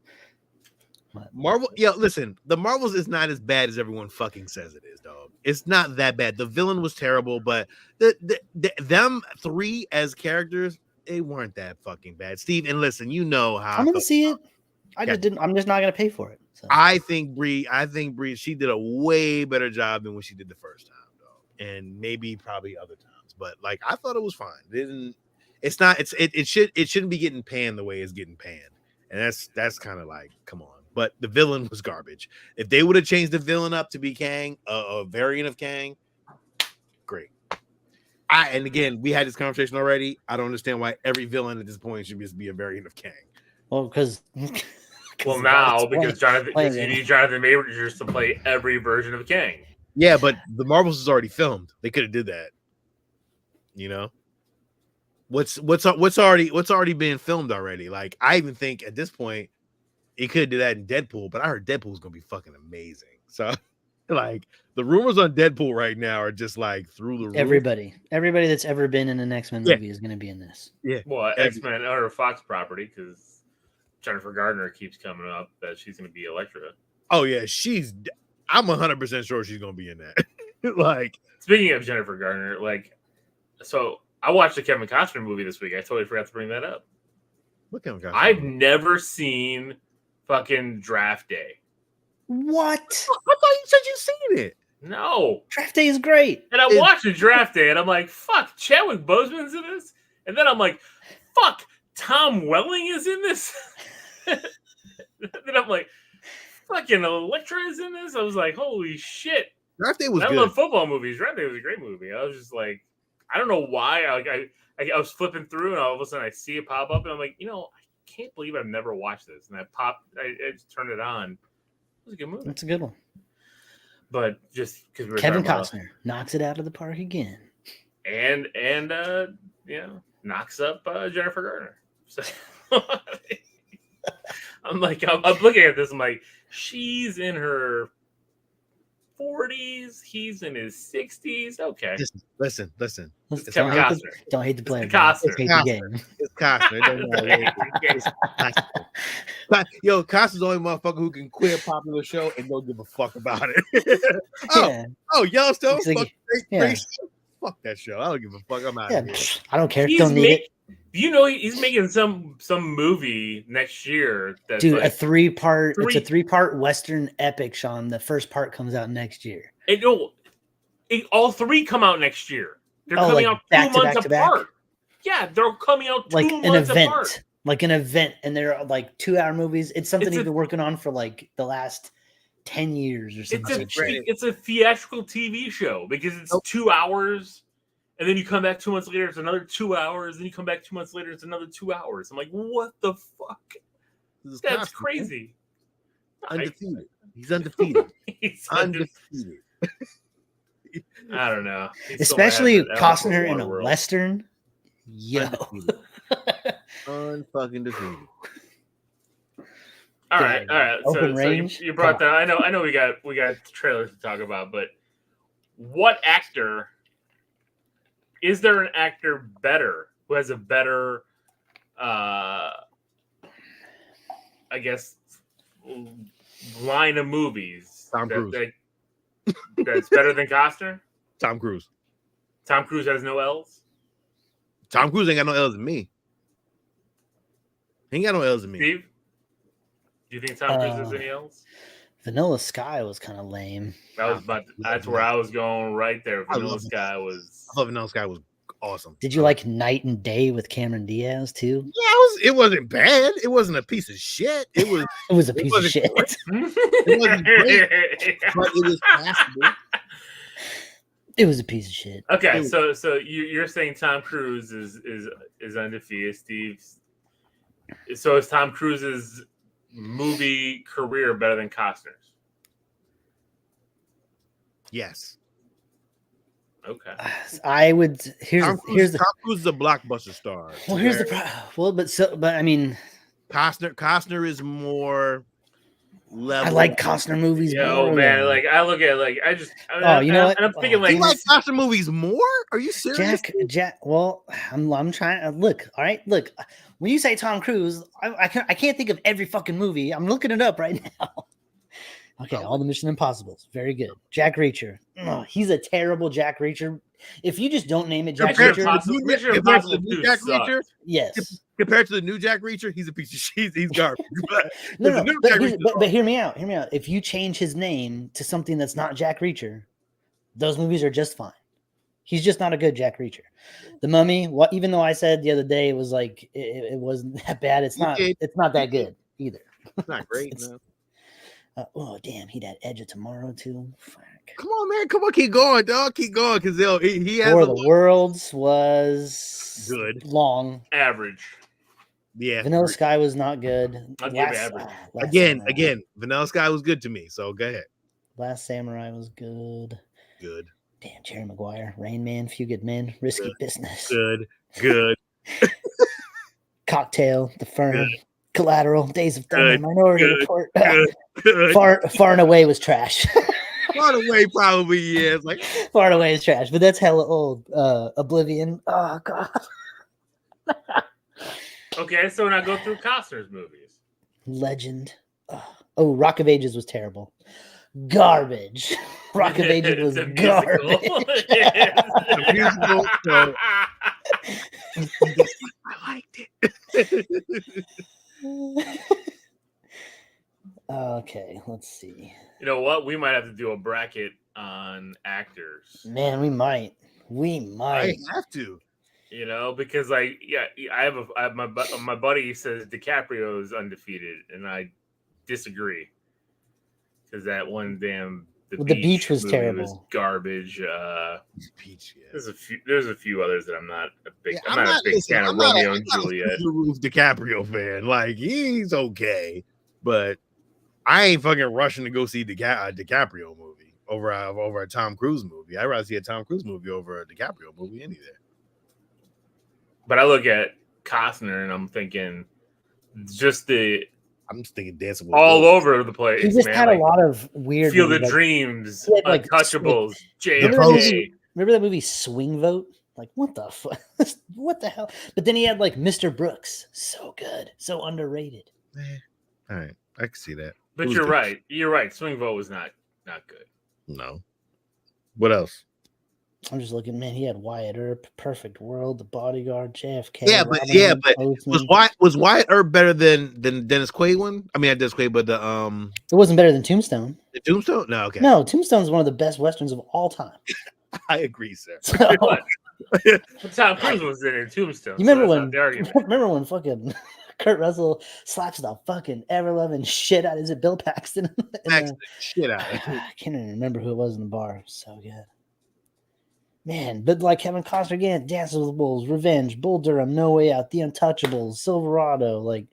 But, Marvel, listen, the Marvels is not as bad as everyone fucking says it is, dog. It's not that bad. The villain was terrible, but them three as characters, they weren't that fucking bad. Steve, and listen, you know how I'm gonna see it. I'm just not gonna pay for it. So. I think Bree, she did a way better job than when she did the first time, though, and maybe probably other times. But like, I thought it was fine. It shouldn't be getting panned the way it's getting panned, and that's kind of like, come on. But the villain was garbage. If they would have changed the villain up to be Kang, a variant of Kang, great. And again, we had this conversation already. I don't understand why every villain at this point should just be a variant of Kang. Well, because now because you need Jonathan Majors to play every version of Kang. Yeah, but the Marvels is already filmed. They could have did that. You know, what's already been filmed already. Like, I even think at this point he could do that in Deadpool, but I heard Deadpool's gonna be fucking amazing. So, like, the rumors on Deadpool right now are just like through the roof. Everybody that's ever been in an X-Men movie is gonna be in this. Yeah, well, X-Men or Fox property, because Jennifer Gardner keeps coming up that she's gonna be Elektra. Oh yeah, I'm 100% sure she's gonna be in that. Like, speaking of Jennifer Gardner, like, so I watched the Kevin Costner movie this week. I totally forgot to bring that up. What Kevin Costner? I've never seen fucking Draft Day. What? I thought you said you'd seen it. No. Draft Day is great. And I watched the Draft Day and I'm like, fuck, Chadwick Boseman's in this? And then I'm like, fuck, Tom Welling is in this? Then I'm like, fucking Elektra is in this? I was like, holy shit. Draft Day was good. I love football movies. Draft Day was a great movie. I was just like, I don't know why. I was flipping through and all of a sudden I see it pop up and I'm like, I can't believe I've never watched this. And I just turned it on. It was a good movie. That's a good one. But just because Kevin Costner knocks it out of the park again. And knocks up Jennifer Gardner. So I'm looking at this. I'm like, she's in her 40s. He's in his 60s. Okay. Listen. It's Kevin Costner. Don't hate the player. It's Costner. It's Costner. Yo, Costner's the only motherfucker who can quit a popular show and don't give a fuck about it. Yellowstone. Fuck that show. I don't give a fuck. I'm out of here. I don't care. Don't need it. He's making some movie next year. That's a three-part. It's a three-part Western epic, Sean. The first part comes out next year. All three come out next year. They're coming out 2 months apart. Yeah, they're coming out 2 months apart. Like an event, and they're like 2-hour movies. It's something they've been working on for like the last 10 years or something. It's a theatrical TV show because it's 2 hours. And then you come back 2 months later, it's another 2 hours. Then you come back 2 months later, it's another 2 hours. I'm like, what the fuck? That's crazy. Undefeated. He's undefeated. He's undefeated. I don't know. Especially Costner in a Western. Yo. Unfucking defeated. All right. Open range. So you brought that. I know we got trailers to talk about, but what actor... Is there an actor who has a better, I guess, line of movies? Tom Cruise. That's better than Costner? Tom Cruise. Tom Cruise has no L's? Tom Cruise ain't got no L's in me. He ain't got no L's in me. Steve? Do you think Tom Cruise has any L's? Vanilla Sky was kind of lame. That's where I was going right there. Vanilla Sky was. I thought Vanilla Sky was awesome. Did you like Night and Day with Cameron Diaz too? Yeah, it wasn't bad. It wasn't a piece of shit. It was. It was a piece of shit. It wasn't great, but it was passable. It was a piece of shit. Okay, so you're saying Tom Cruise is undefeated, Steve. So is Tom Cruise's movie career better than Costner's? Yes. Okay. I would. Here's Tom the. Cruise is a blockbuster star. Well, here's the. But I mean, Costner is more level. I like Costner movies Yeah, more. oh man, though. like I look at like I just. You know what? I'm thinking like You like Costner movies more? Are you serious? Jack. Well, I'm trying. Look, all right. Look, when you say Tom Cruise, I can't think of every fucking movie. I'm looking it up right now. Okay, all the Mission Impossibles, very good. Jack Reacher, he's a terrible Jack Reacher. If you just don't name it Jack Reacher, Mission Impossible 2 Jack sucked. Reacher, yes. Compared to the new Jack Reacher, he's a piece of shit. He's garbage. No, but hear me out. Hear me out. If you change his name to something that's not Jack Reacher, those movies are just fine. He's just not a good Jack Reacher. The Mummy, even though I said the other day it was like it wasn't that bad, it's not that good either. It's not great. No. Oh damn, he had Edge of Tomorrow too. Fuck. Come on, man. Come on, keep going, dog. Keep going, because he has. War of the Worlds was good, long, average. Yeah, Vanilla Sky was not good. Average. Again, Vanilla Sky was good to me. So go ahead. Last Samurai was good. Good. Damn, Jerry Maguire, Rain Man, Few Good Men, Risky Business. Good. Cocktail, The Firm, good. Collateral, Days of Thunder, Minority Report. Good. Far and Away was trash. Far and Away probably is like Far and Away is trash, but that's hella old. Oblivion. Oh god. Okay, so now go through Costner's movies. Legend. Oh, Rock of Ages was terrible. Garbage. Rock of Ages was garbage. a musical. So I liked it. Okay, let's see. You know what? We might have to do a bracket on actors. Man, we might. I have to. You know, because like, yeah, I have my buddy says DiCaprio is undefeated, and I disagree because that one damn The Beach was terrible. Was garbage. Beach, yeah. There's a few others that I'm not a big. Yeah, I'm not a big fan of Romeo and Juliet. DiCaprio fan, like he's okay, but I ain't fucking rushing to go see DiCaprio movie over a Tom Cruise movie. I'd rather see a Tom Cruise movie over a DiCaprio movie any day. But I look at Costner and I'm thinking, I'm just thinking Dancing with all over the place. He just man. had a lot of weird. Field of Dreams, Untouchables, JFK. Remember that movie Swing Vote? Like what the fuck? What the hell? But then he had like Mr. Brooks, so good, so underrated. All right, I can see that. But you're right. You're right. Swing Vote was not good. No. What else? I'm just looking, man. He had Wyatt Earp, Perfect World, The Bodyguard, JFK. Yeah, but was Wyatt Earp better than Dennis Quaid one? I mean, not Dennis Quaid, but the It wasn't better than Tombstone. The Tombstone? No, okay. No, Tombstone is one of the best westerns of all time. I agree, sir. So, But Tom Cruise was in Tombstone. You remember when fucking Kurt Russell slaps the fucking ever-loving shit out? Is it Bill Paxton? Shit out. I can't even remember who it was in the bar. So good. Man, but like Kevin Costner again, Dances with Wolves, Revenge, Bull Durham, No Way Out, The Untouchables, Silverado, like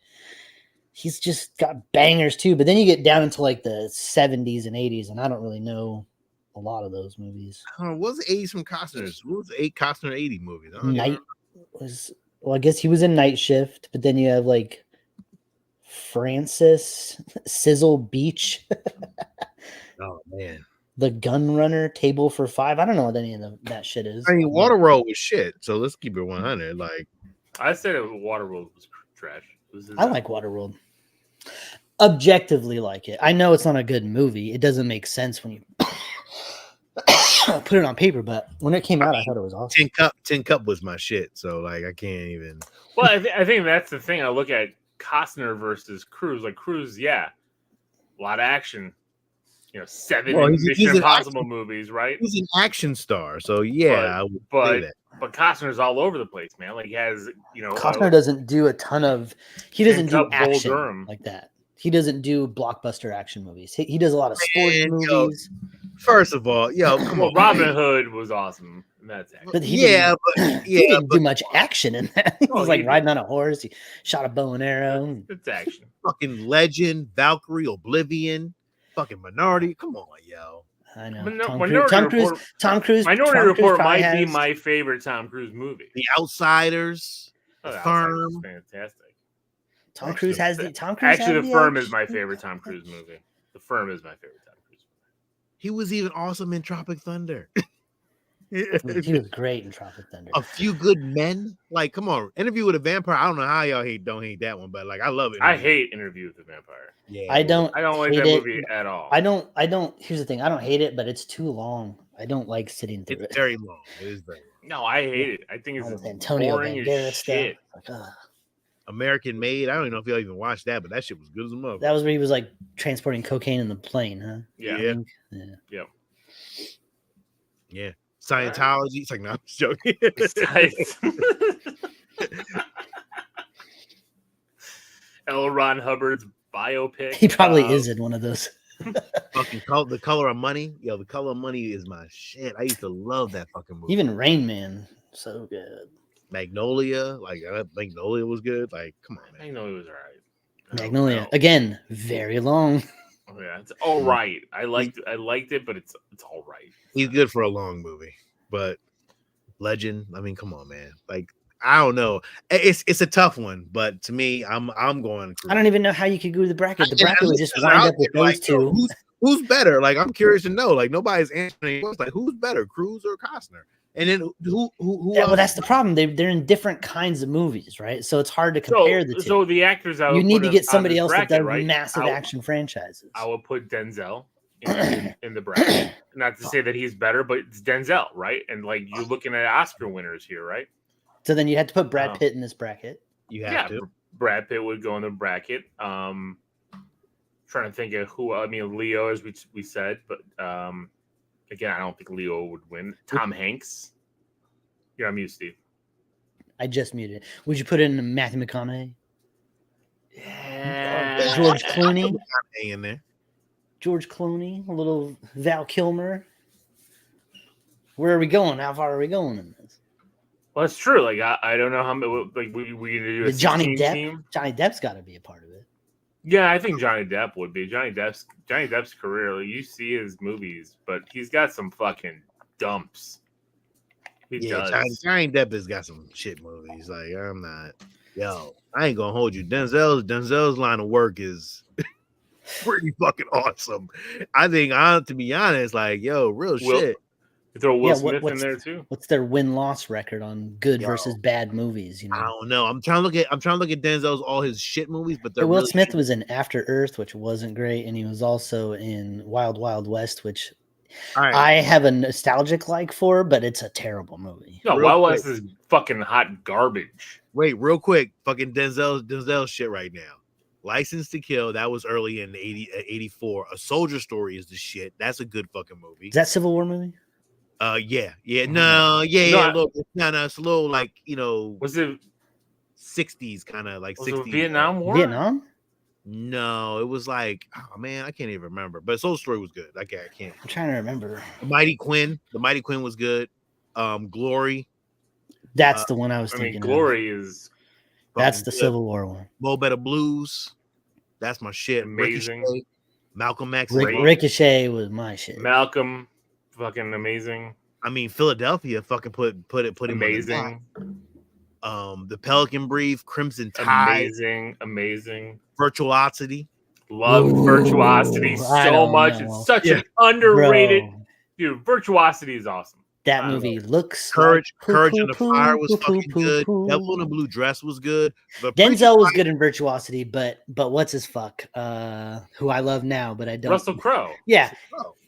he's just got bangers too. But then you get down into like the 70s and 80s, and I don't really know a lot of those movies. What was the 80s from Costner's? What was the 8 Costner 80 movies? I guess he was in Night Shift, but then you have like Francis, Sizzle Beach. Oh man. The Gun Runner, Table for Five. I don't know what any of that shit is. I mean, Waterworld was shit. So let's keep it 100. Like, I said Waterworld was trash. I like Waterworld. Objectively, like it. I know it's not a good movie. It doesn't make sense when you put it on paper. But when it came out, I thought it was awesome. Tin Cup was my shit. So like, I can't even. Well, I think that's the thing. I look at Costner versus Cruise. Like Cruise, yeah, a lot of action. 7 Mission Impossible movies, right? He's an action star, so yeah. But Costner's all over the place, man. Like he has, Costner doesn't do a ton of. He doesn't do action Durham. like that. He doesn't do blockbuster action movies. He does a lot of sports movies. First of all, come on. Robin Hood was awesome. That's action. But he didn't do much action in that. He was like riding on a horse. He shot a bow and arrow. It's action. Fucking Legend, Valkyrie, Oblivion. Fucking Minority, come on, yo. I know. Tom Cruise might be my favorite Tom Cruise movie. The Outsiders, The Firm, is fantastic. Tom Cruise has The Firm is my favorite Tom Cruise movie. The Firm is my favorite Tom Cruise movie. He was even awesome in Tropic Thunder. He was great in Tropic Thunder. A Few Good Men. Like, come on. Interview with a Vampire. I don't know how y'all don't hate that one, but like I love it. I hate Interview with the Vampire. Yeah. I don't like that movie at all. I don't here's the thing. I don't hate it, but it's too long. I don't like sitting through it. It's very long. It is very long. No, I hate it. I think it's Antonio boring as shit. American Made. I don't even know if y'all even watched that, but that shit was good as a mother. That was where he was like transporting cocaine in the plane, huh? Yeah. Yeah. Scientology. It's like, no, I'm just joking. L. Ron Hubbard's biopic. He probably is in one of those. Fucking The Color of Money. Yo, The Color of Money is my shit. I used to love that fucking movie. Even Rain Man, so good. Magnolia, Magnolia was good. Like, come on, man. Magnolia was all right. Magnolia again, very long. Oh, yeah, it's all right. I liked it, but it's all right. He's good for a long movie, but Legend. I mean, come on, man. Like, I don't know. It's a tough one, but to me, I'm going. I don't even know how you could go to the bracket. The bracket would just wind up with those two. Who's better? Like, I'm curious to know. Like, nobody's answering. Like, who's better, Cruise or Costner? And then who? Yeah, well, that's the problem. They're in different kinds of movies, right? So it's hard to compare the two. So the actors, you need to get somebody else that does massive action franchises. I would put Denzel in the bracket. Not to say that he's better, but it's Denzel, right? And like you're looking at Oscar winners here, right? So then you had to put Brad Pitt in this bracket. You have to. Brad Pitt would go in the bracket. Trying to think of who. I mean, Leo, as we said, but again, I don't think Leo would win. Tom Hanks. You're on mute, Steve. I just muted. Would you put in Matthew McConaughey? Yeah. George Clooney in there. George Clooney, a little Val Kilmer. Where are we going? How far are we going in this? Well, it's true. Like I don't know how like we gonna do a Johnny Depp. Team. Johnny Depp's got to be a part of it. Yeah, I think Johnny Depp would be. Johnny Depp's career. Like, you see his movies, but he's got some fucking dumps. He does. Johnny Depp has got some shit movies. Like, I'm not. Yo, I ain't gonna hold you. Denzel's line of work is pretty fucking awesome. I think, to be honest, like, yo, shit. You throw Will Smith in there too. What's their win-loss record on good versus bad movies? You know, I don't know. I'm trying to look at Denzel's all his shit movies, but Will Smith was in After Earth, which wasn't great, and he was also in Wild Wild West, which I have a nostalgic like for, but it's a terrible movie. No, Wild West is fucking hot garbage. Wait, real quick, fucking Denzel shit right now. License to Kill, that was early in 84. A Soldier Story is the shit. That's a good fucking movie. Is that Civil War movie? Yeah. No, it's a little like, was it 60s kind of like 60s. Vietnam War? Vietnam? No, it was like, oh man, I can't even remember. But Soul Story was good. I can't. I'm trying to remember. The Mighty Quinn was good. Glory. That's the one I was thinking. Glory is. That's the Civil War one. Mo Better Blues. That's my shit. Amazing. Ricochet, Malcolm X. Ricochet was my shit. Malcolm. Fucking amazing. I mean, Philadelphia fucking put him amazing. The Pelican Brief, Crimson Tide, amazing. Virtuosity, love Virtuosity so much. It's such an underrated dude. Virtuosity is awesome. That movie looks Courage Under Fire was fucking good. Devil in a Blue Dress was good. Denzel was good in Virtuosity, but what's his fuck? Who I love now, but I don't. Russell Crowe. Yeah.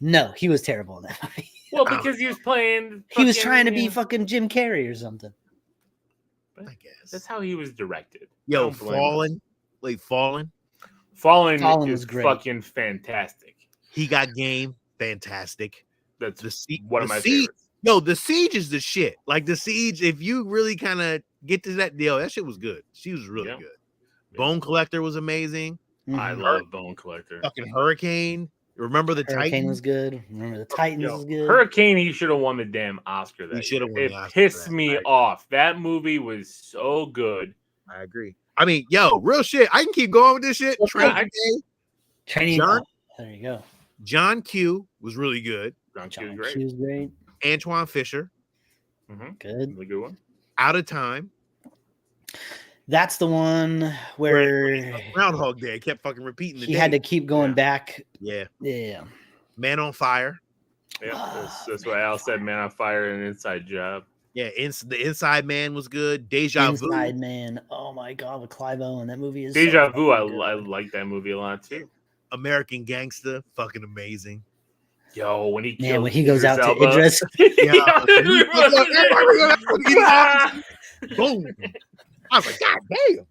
No, he was terrible in that movie. Well, because he was playing. He was trying to be fucking Jim Carrey or something. I guess that's how he was directed. Yo, Fallen. Fallen is great. Fucking fantastic. He Got Game, fantastic. That's one of my favorites. Yo, The Siege is the shit. Like, The Siege, if you really kind of get to that deal, that shit was good. She was really good. Yeah. Bone Collector was amazing. I love Bone Collector. Fucking Hurricane. Remember the Titan? Hurricane was good. Remember the Titans was good. Hurricane, he should have won the damn Oscar. He should have won the Oscar. It pissed me off. That movie was so good. I agree. I mean, yo, real shit. I can keep going with this shit. Training. There you go. John Q was really good. John Q Q was great. Antoine Fisher. Good. A good one. Out of Time. That's the one where Groundhog Day kept fucking repeating the he day. had to keep going back. Yeah. Yeah. Man on Fire. Yeah, that's why Al said Man on Fire and Inside Job. Yeah, the Inside Man was good. Deja Vu. Inside Man. Oh my God, with Clive Owen. That movie is Deja so Vu. I good. like that movie a lot too. American Gangster. Fucking amazing. Yo, when he goes out to Idris. Boom. I was like, God damn.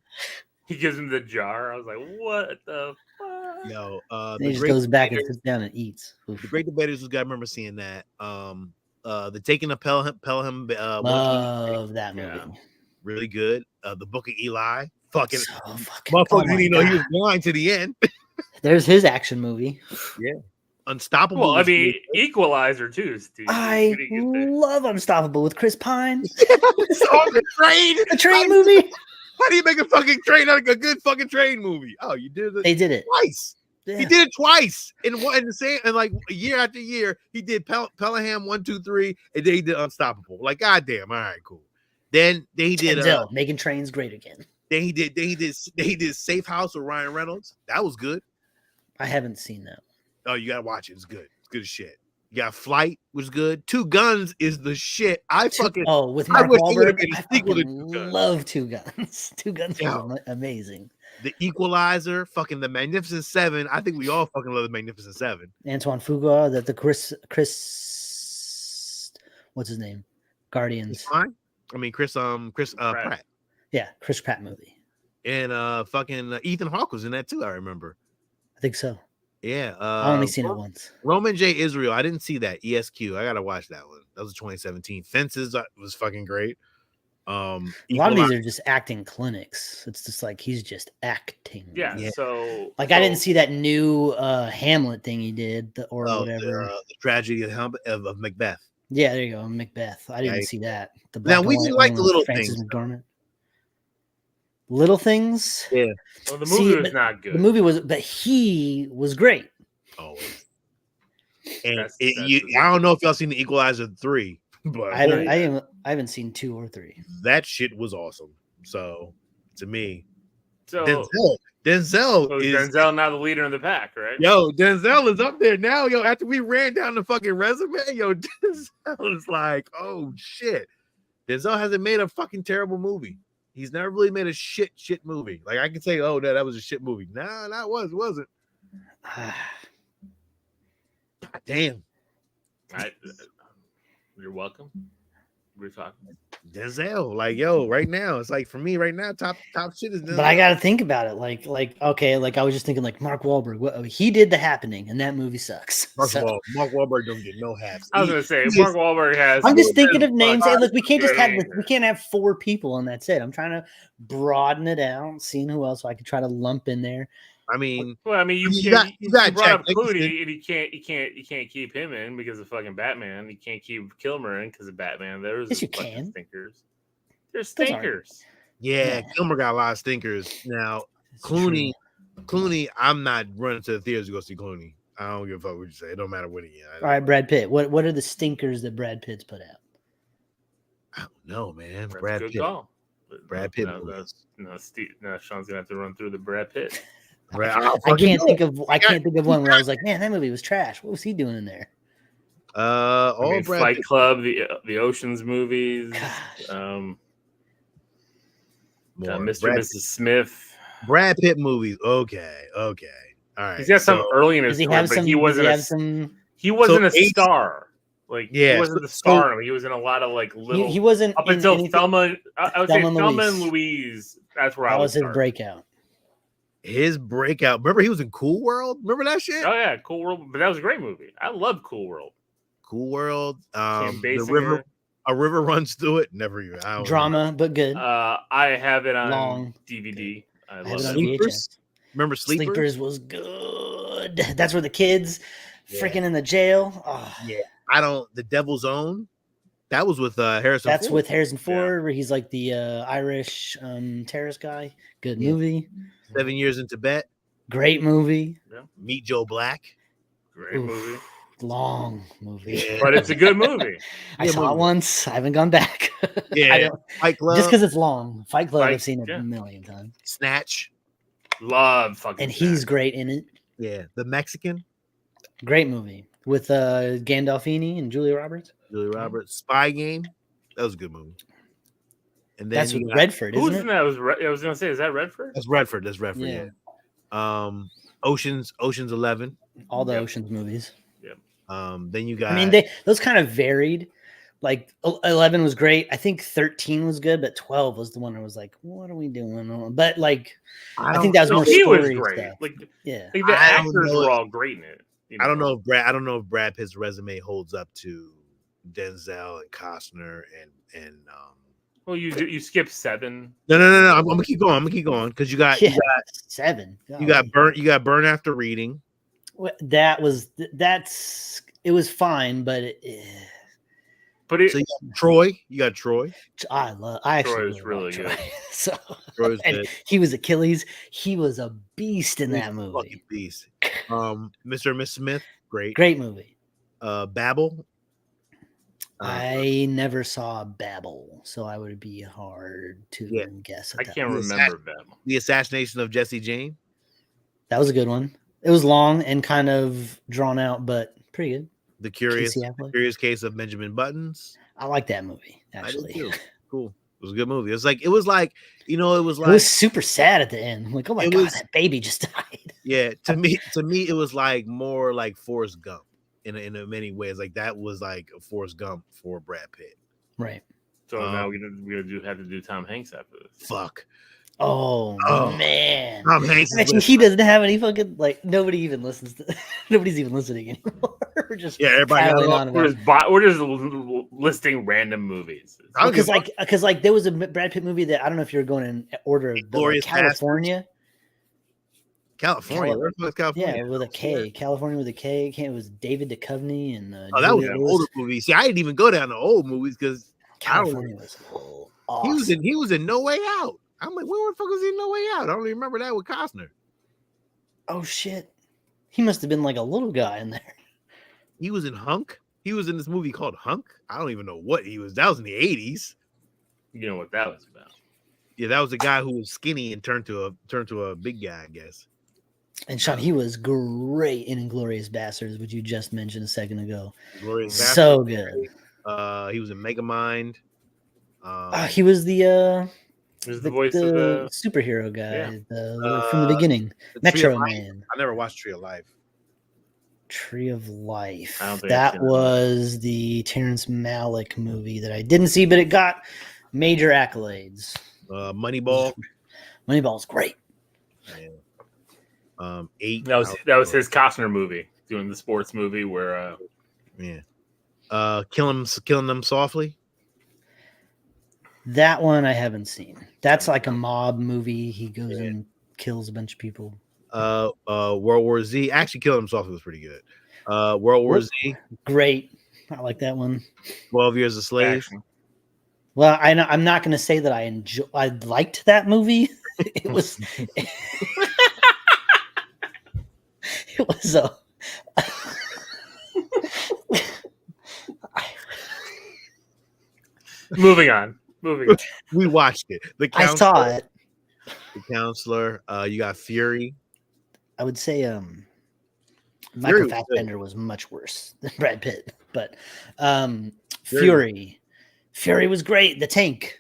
He gives him the jar. I was like, what the fuck? Yo, And he just goes back and sits down and eats. Oof. The Great Debaters was good. I remember seeing that. The Taking of Pelham. Love that movie. Yeah. Really good. The Book of Eli. Fucking Motherfucker motherfucker didn't even know he was blind to the end. There's his action movie. Yeah. Unstoppable. Well, I mean, Equalizer too, Steve. I love Unstoppable with Chris Pine. On the train. The train movie. How do you make a fucking train like a good fucking train movie? Oh, you did it. They did it twice. Yeah. He did it twice in the same, and like year after year, he did Pelham 1, 2, 3, and then he did Unstoppable. Like, goddamn, all right, cool. Then he did making trains great again. Then he did Safe House with Ryan Reynolds. That was good. I haven't seen that. Oh, you gotta watch it. It's good. It's good as shit. You got Flight was good. Two Guns is the shit. With Mark Wahlberg. I love Two Guns. Two Guns was amazing. The Equalizer, fucking The Magnificent Seven. I think we all fucking love The Magnificent Seven. Antoine Fuqua, the Chris, what's his name? Guardians. Chris Pratt. Yeah, Chris Pratt movie. And fucking Ethan Hawke was in that too. I remember. I think so. Yeah, I only seen it once. Roman J. Israel. I didn't see that. ESQ. I gotta watch that one. That was 2017. Fences was fucking great. A lot of these are just acting clinics. It's just like he's just acting. Yeah. So I didn't see that new Hamlet thing he did, whatever. The tragedy of Macbeth. Yeah, there you go, Macbeth. I didn't see that. Now we didn't like the little things. McDormand. Little Things. Yeah. Well, the movie was not good. The movie was, but he was great. Oh. And I don't know if y'all seen the Equalizer 3, but I haven't seen 2 or 3. That shit was awesome. So to me, so Denzel is Denzel now the leader in the pack, right? Yo, Denzel is up there now. Yo, after we ran down the fucking resume, yo, Denzel is like, oh shit. Denzel hasn't made a fucking terrible movie. He's never really made a shit movie. Like I can say, oh, that was a shit movie. Nah, that wasn't. God damn. You're welcome. We're talking Denzel, like yo, right now it's like for me right now, top shit is Denzel. But I got to think about it, like okay, like I was just thinking, like Mark Wahlberg, he did The Happening, and that movie sucks. First of all, Mark Wahlberg don't get no hats. I was gonna say Mark Wahlberg has. I'm just thinking of names. Hey, look, we can't have 4 people, and that's it. I'm trying to broaden it out, seeing who else I could try to lump in there. I mean, you got brought up Clooney, and you can't keep him in because of fucking Batman. You can't keep Kilmer in because of Batman. Yes, you can. Stinkers. They're stinkers. Yeah, Kilmer got a lot of stinkers. Now, Clooney, I'm not running to the theaters to go see Clooney. I don't give a fuck what you say. It don't matter what he is. All right, Brad Pitt. What are the stinkers that Brad Pitt's put out? I don't know, man. Brad Pitt. Call. Brad Pitt. No, Sean's gonna have to run through the Brad Pitt. I can't think of one where I was like, man, that movie was trash. What was he doing in there? Fight Club, the Ocean's movies, Mr. and Mrs. Smith. Brad Pitt movies. Okay. All right. He's got some early in his career, but he wasn't a star. Like he wasn't the star. He was in a lot of like little. He wasn't up until Thelma. I would say Thelma and Louise. That's where that was his breakout. His breakout. Remember, he was in Cool World. Remember that shit? Oh yeah, Cool World. But that was a great movie. I love Cool World. Cool World. The river. A river runs through it. Never even. Drama, but good. I have it on DVD. I love it. Sleepers. Remember Sleepers? Sleepers was good. That's where the kids freaking in the jail. Oh. Yeah. The Devil's Own. That was with Harrison. That's Ford. With Harrison Ford, where he's like the Irish terrorist guy. Good movie. 7 Years in Tibet. Great movie. Yeah. Meet Joe Black. Great movie. long movie. Yeah. but it's a good movie. I Good saw it movie. once. I haven't gone back. Yeah. I don't, Fight Club, just because it's long. Fight Club, Fight- I've seen it yeah. a million times, Snatch. Love fucking. and he's Snatch. great in it. Yeah, The Mexican, Great movie with Gandolfini and Julia Roberts. Julia Roberts. Spy Game, that was a good movie. And then That's you with got- Redford, Who's isn't in it? that? I was gonna say, is that Redford? That's Redford. That's Redford. Yeah. Yeah. Ocean's 11. All the Yep. Ocean's movies. Then you got. I mean, those kind of varied. Like 11 was great. I think 13 was good, but 12 was the one I was like, what are we doing? But like, I think that was more He was story great. stuff. Like, Yeah. like the I don't actors know were if- all great in it. I don't know if Brad Pitt's resume holds up to Denzel and Costner and Well, you skipped 7. no. I'm gonna keep going. Because you got 7. you got burn after reading. It was fine, but But it, So you got Troy. I actually Troy's really really love Troy. So Troy's and good. he was Achilles. He was a beast in He's that a movie. fucking beast. Mr. and Miss Smith, great. Great movie. Babel. I never saw Babel, so I would be hard to Yeah. guess. I At that can't point. remember them. The Assassination of Jesse James. That was a good one. It was long and kind of drawn out, but pretty good. The Curious Casey Affleck. Case of Benjamin Buttons. I like that movie I actually. did too. Cool. It was a good movie. It was like it was It was super sad at the end. I'm like, oh my It god, was- that baby just died. yeah. To me, it was like more like Forrest Gump in many ways. Like that was like a Forrest Gump for Brad Pitt. Right. So now we're gonna have to do Tom Hanks after this. Fuck. Oh, Oh. man. Tom Hanks. I mentioned he doesn't have any fucking like nobody even listens to nobody's even listening anymore. We're just Yeah, everybody got piling off- on We're about it. just listing random movies. I don't give a because like there was a Brad Pitt movie that I don't know if you're going in order, but like Glorious California. California. Where the fuck is California? Yeah, with a K. California with a K. It was David Duchovny and Oh, that was Juliette an Lewis. older movie. See, I didn't even go down to old movies because California was awesome. he was in No Way Out. I'm like, where the fuck was he in No Way Out? I don't even remember that with Costner. Oh shit. He must have been like a little guy in there. He was in Hunk. He was in this movie called Hunk. I don't even know what he was. That was in the 80s. You know what that was about. Yeah, that was a guy who was skinny and turned to a big guy, I guess. And Sean, he was great in Inglourious Bastards, which you just mentioned a second ago. Glorious So Bastards. good. He was in Megamind. He was the He was the voice of the. superhero guy Yeah. from the beginning. The Tree of Metro Life. Man. I never watched Tree of Life. Tree of Life. I don't think I've That seen that. was the Terrence Malick movie that I didn't see, but it got major accolades. Moneyball. Moneyball's great. Yeah. 8. That was his Costner movie, doing the sports movie where. Yeah. Killing them softly. That one I haven't seen. That's like a mob movie. He goes and kills a bunch of people. World War Z. Actually, Killing Them Softly was pretty good. World War Z. Great. I like that one. 12 Years a Slave. Action. Well, I'm not going to say that I liked that movie. It was it was a Moving on. We watched it. I saw it. The Counselor. You got Fury. I would say Fury Michael was Fassbender was much worse than Brad Pitt, but Fury Fury was great. The Tank,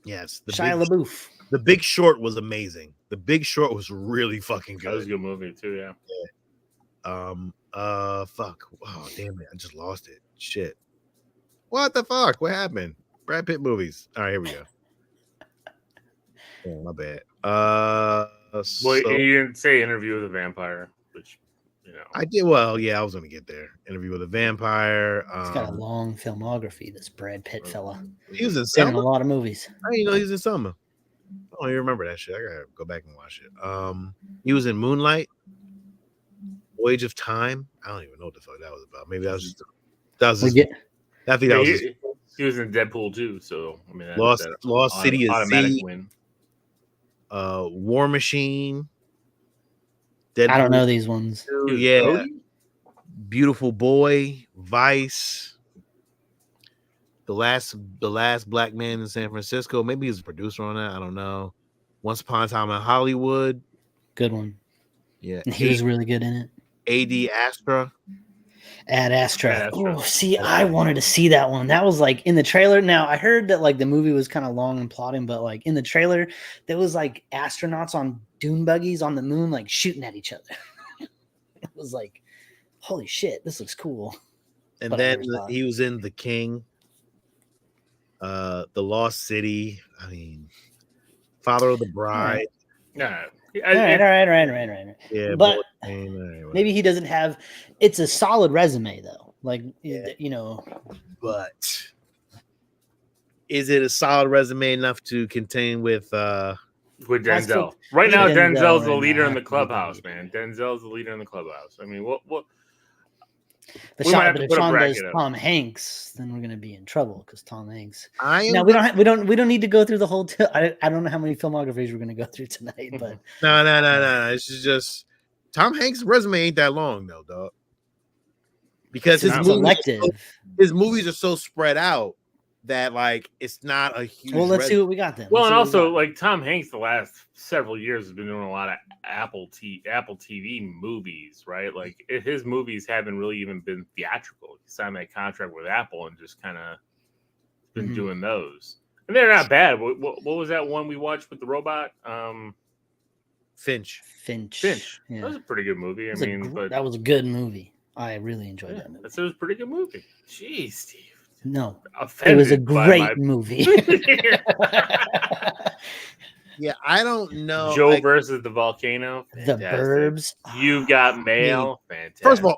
Yes. Shia LaBeouf. The Big Short was amazing. The Big Short was really fucking That was a good. good movie too. Yeah. Fuck. Oh, damn it. I just lost it. Shit. What the fuck? What happened? Brad Pitt movies. All right, here we go. Oh, my bad. Well, So- you didn't say Interview with a Vampire, which I did well. Yeah, I was gonna get there. Interview with a Vampire. He's got a long filmography. This Brad Pitt fella. He was in Been in a Selma. lot of movies. I didn't know he was in Selma. I don't even remember that shit. I gotta go back and watch it. He was in Moonlight, Voyage of Time. I don't even know what the fuck that was about. Maybe that was just I think that was just he was in Deadpool too. So I mean, Lost that's City of automatic Z. win. War Machine. I don't Deadpool know these ones. 2, He was yeah. Cody? Beautiful Boy, Vice, the last black man in San Francisco. Maybe he's a producer on that. I don't know. Once Upon a Time in Hollywood. Good one. Yeah. And he was really good in it. AD Astra. Ad Astra. Ad Astra. Oh, see, I wanted to see that one. That was like in the trailer. Now I heard that like the movie was kind of long and plotting, but like in the trailer, there was like astronauts on dune buggies on the moon, like shooting at each other. It was like, holy shit, this looks cool. And But I then never saw it. he was in The King, The Lost City. I mean, Father of the Bride. Nah. All right. Yeah, But Boy, anyway. maybe he doesn't have. It's a solid resume though. Like Yeah. you know, But is it a solid resume enough to contain with Denzel? Right now, Denzel Denzel's the right leader now. in the clubhouse, man. Denzel's the leader in the clubhouse. I mean, what? But We might have if to put a Sean does bracket up. Tom Hanks, then we're gonna be in trouble because Tom Hanks. I am Now we don't need to go through the whole. I don't know how many filmographies we're gonna go through tonight, but no. It's just Tom Hanks' resume ain't that long though, dog. Because it's selective. his movies are so spread out that like it's not a huge. Well, let's see what we got then. Well, Let's and see what we also got. like Tom Hanks, the last several years has been doing a lot of Apple TV movies, right? Like his movies haven't really even been theatrical. He signed that contract with Apple and just kind of been doing those, and they're not bad. What was that one we watched with the robot? Finch. Yeah. That was a pretty good movie. I mean, but that was a good movie. I really enjoyed that movie. It was a pretty good movie. Jeez, Steve. No, Offended it was a by great movie. Yeah, I don't know. Joe versus the volcano. The Fantastic. Burbs. You got mail. Fantastic. First of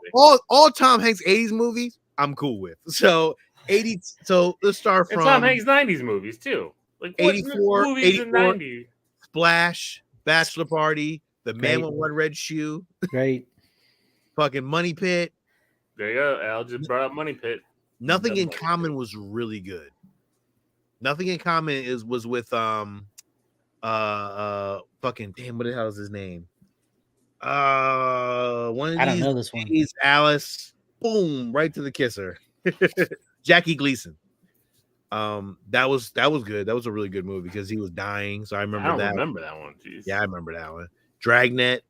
all Tom Hanks 80s movies, I'm cool with. So 80. So let's start and from Tom Hanks 90s movies too. Like 84, movies in 84. 90s. Splash, Bachelor Party, The Man Great. with One Red Shoe, Great. fucking Money Pit. There you go. Al just brought up Money Pit. Nothing in Money Common Pit. was really good. Nothing in Common was with fucking damn, what the hell is his name? One of I don't these know this one. days, Alice, boom, right to the kisser. Jackie Gleason. That was good. That was a really good movie because he was dying. So I remember I don't that. remember that one. Jeez. Yeah, I remember that one. Dragnet,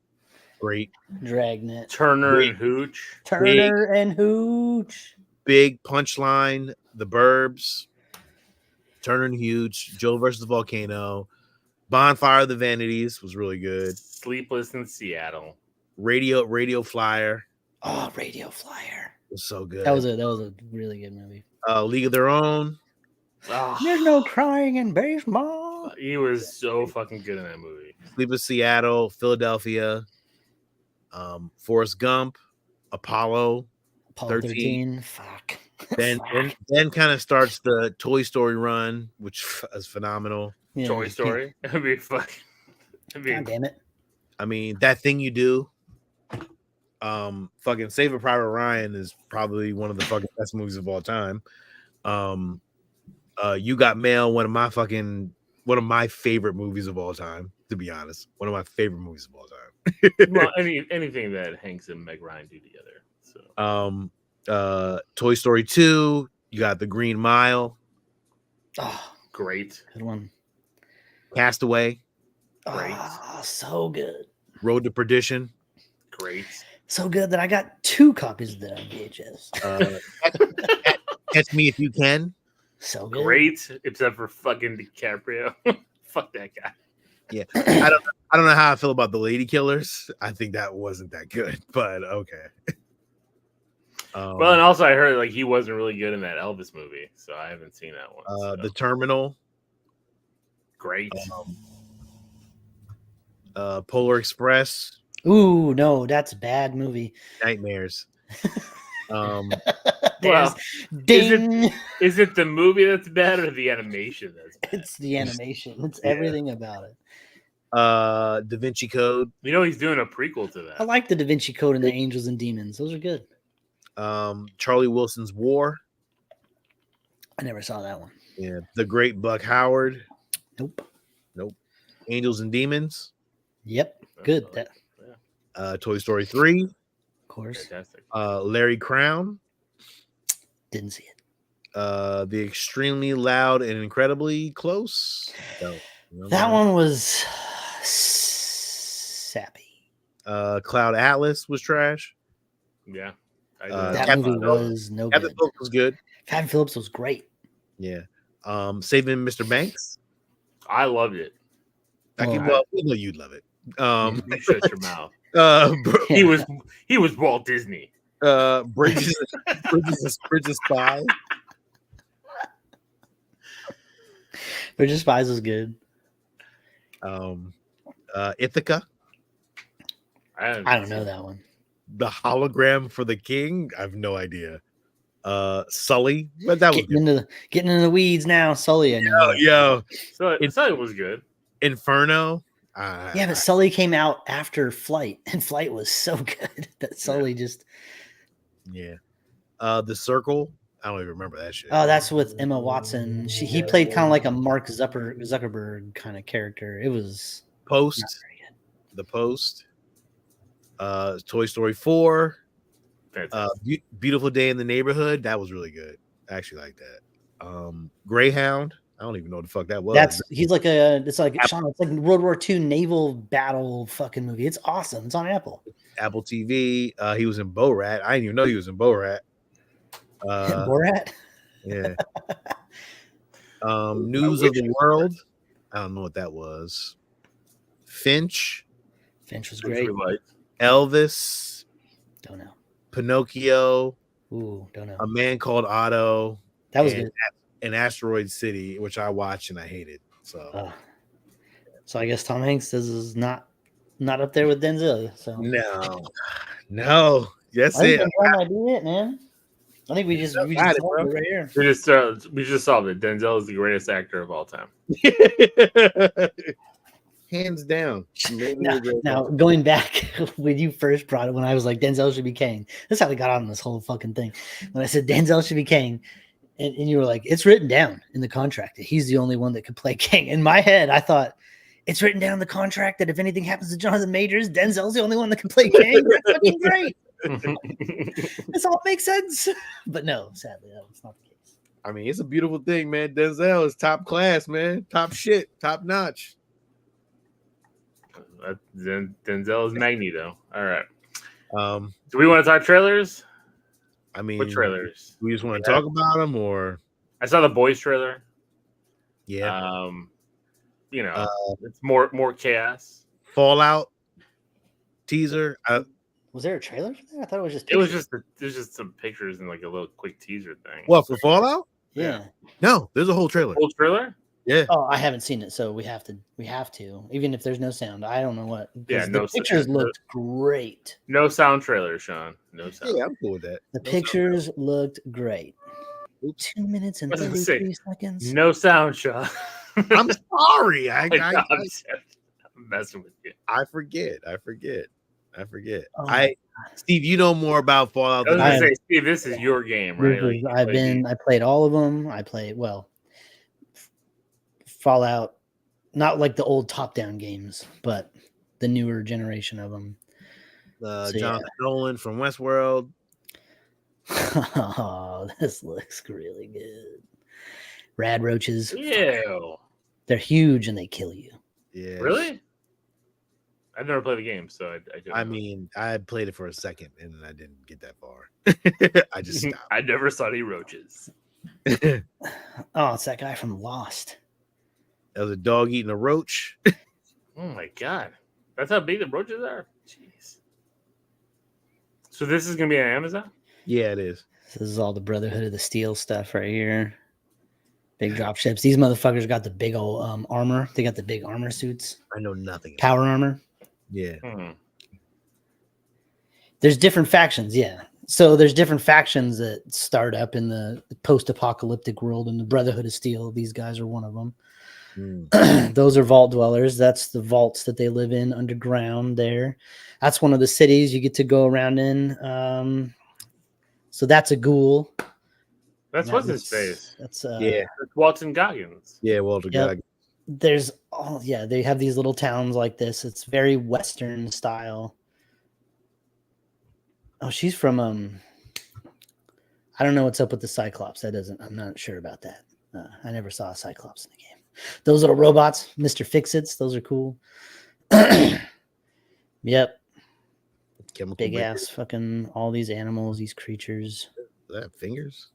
great. Dragnet. Turner Big. and Hooch. Turner and Hooch. Big Punchline, The Burbs, Turner and Hooch, Joe versus the Volcano, Bonfire of the Vanities was really good. Sleepless in Seattle. Radio Flyer Oh, Radio Flyer. was so good. That was a really good movie. League of Their Own. Oh, There's no crying in baseball. he was so fucking good in that movie. Sleepless Seattle, Philadelphia, Forrest Gump, Apollo 13. Fuck. Then kind of starts the Toy Story run, which is phenomenal. Yeah. Toy Story. That'd be fucking. God damn it. I mean, That Thing You Do. Fucking Saving Private Ryan is probably one of the fucking best movies of all time. You Got Mail, one of my favorite movies of all time, to be honest. One of my favorite movies of all time. Well, anything that Hanks and Meg Ryan do together. So Toy Story 2, you got The Green Mile, Oh, great. good one. Castaway, Great. Oh, so good. Road to Perdition, Great. So good that I got 2 copies of that on VHS. Catch Me If You Can. So good. Great, except for fucking DiCaprio. Fuck that guy. Yeah, I don't know how I feel about The Lady Killers. I think that wasn't that good, but okay. Well, and also I heard like he wasn't really good in that Elvis movie, so I haven't seen that one. So. The Terminal, Great. Polar Express, Ooh, no, that's a bad movie. Nightmares. Well, Ding. Is it the movie that's bad or the animation that's bad? It's the animation. It's Yeah. everything about it. Da Vinci Code, You know he's doing a prequel to that. I like the Da Vinci Code and the Angels and Demons. Those are good. Charlie Wilson's War, I never saw that one. yeah, The Great Buck Howard, Nope. Angels and Demons, Yep. Good. That Toy Story 3, course. Fantastic. Larry Crown. Didn't see it. The Extremely Loud and Incredibly Close. That one was sappy. Cloud Atlas was trash. Yeah. That Captain movie Phillips- was no Captain good. Phillips was good. Captain Phillips was great. Yeah. Saving Mr. Banks. I loved it. Well, We know you'd love it. You shut your mouth. Yeah. He was Walt Disney. Bridges Spy. Bridge of Spies was good. Ithaca. I don't know that one. The Hologram for the King. I have no idea. Sully, but that was Getting into the weeds now. Sully, I know. yo. So it was good. Inferno. Yeah, but Sully came out after Flight, and Flight was so good that Sully just. Yeah. The Circle. I don't even remember that shit. Oh, that's with Emma Watson. He played kind of like a Mark Zuckerberg kind of character. It was not Post. very good. The Post. Toy Story 4. Beautiful Day in the Neighborhood. That was really good. I actually like that. Greyhound. I don't even know what the fuck that was. It's like Sean, it's like World War II naval battle fucking movie. It's awesome. It's on Apple. Apple TV. He was in Borat. I didn't even know he was in Borat. Borat. Yeah. News of the World. I don't know what that was. Finch. Finch was great. Elvis. Don't know. Pinocchio. Ooh, don't know. A Man Called Otto. That was good. An Asteroid City, which I watched and I hated. So I guess Tom Hanks is not up there with Denzel. So no. Yes, it. I do it, man. I think we just solved it right here. We just solved it. Denzel is the greatest actor of all time. Hands down. Now, going back when you first brought it, when I was like, Denzel should be king. That's how we got on this whole fucking thing. When I said Denzel should be king, and you were like, it's written down in the contract that he's the only one that could play king. In my head, I thought, it's written down in the contract that if anything happens to Jonathan Majors, Denzel's the only one that can play king. That's fucking great. This all makes sense. But no, sadly, that was not the case. I mean, it's a beautiful thing, man. Denzel is top class, man. Top shit. Top notch. Denzel is Magneto. All right. Do we want to talk trailers? I mean, what trailers? We just want to talk about them, or I saw the Boys trailer. Yeah. It's more chaos. Fallout teaser. Was there a trailer for that? I thought it was just. It was just some pictures and like a little quick teaser thing. What, for Fallout? Yeah. No, there's a whole trailer. Whole trailer? Yeah. Oh, I haven't seen it, so we have to, even if there's no sound. I don't know what. Yeah, the pictures looked great. No sound trailer, Sean. No sound. Yeah, I'm cool with that. The pictures looked great. 2 minutes and 33 seconds. No sound, Sean. I'm sorry. I'm messing with you. I forget. Oh, Steve, you know more about Fallout than I say. Steve, this is your game, right? I played all of them. I played Fallout, not like the old top-down games, but the newer generation of them. Jonathan Nolan from Westworld. Oh, this looks really good. Rad roaches. Ew. They're huge and they kill you. Yeah. Really? I've never played the game, so I mean, I played it for a second and I didn't get that far. I just stopped. I never saw any roaches. Oh, it's that guy from Lost. That was a dog eating a roach. Oh my god. That's how big the roaches are? Jeez. So this is gonna be on Amazon? Yeah, it is. This is all the Brotherhood of the Steel stuff right here. Big drop ships. These motherfuckers got the big old armor. They got the big armor suits. I know nothing. Power armor. Yeah. There's different factions, yeah. So there's different factions that start up in the post-apocalyptic world, and the Brotherhood of Steel. These guys are one of them. Those are vault dwellers. That's the vaults that they live in underground there. That's one of the cities you get to go around in. So that's a ghoul. That's what's his face. That's it's Walton Goggins. Yeah, Walter Goggins. There's they have these little towns like this. It's very Western style. Oh, she's from I don't know what's up with the Cyclops. I'm not sure about that. I never saw a Cyclops in the game. Those little robots, Mr. Fix-Its, those are cool. Yep. Chemical Big Bear. ass fucking all these animals, these creatures. Does that have fingers?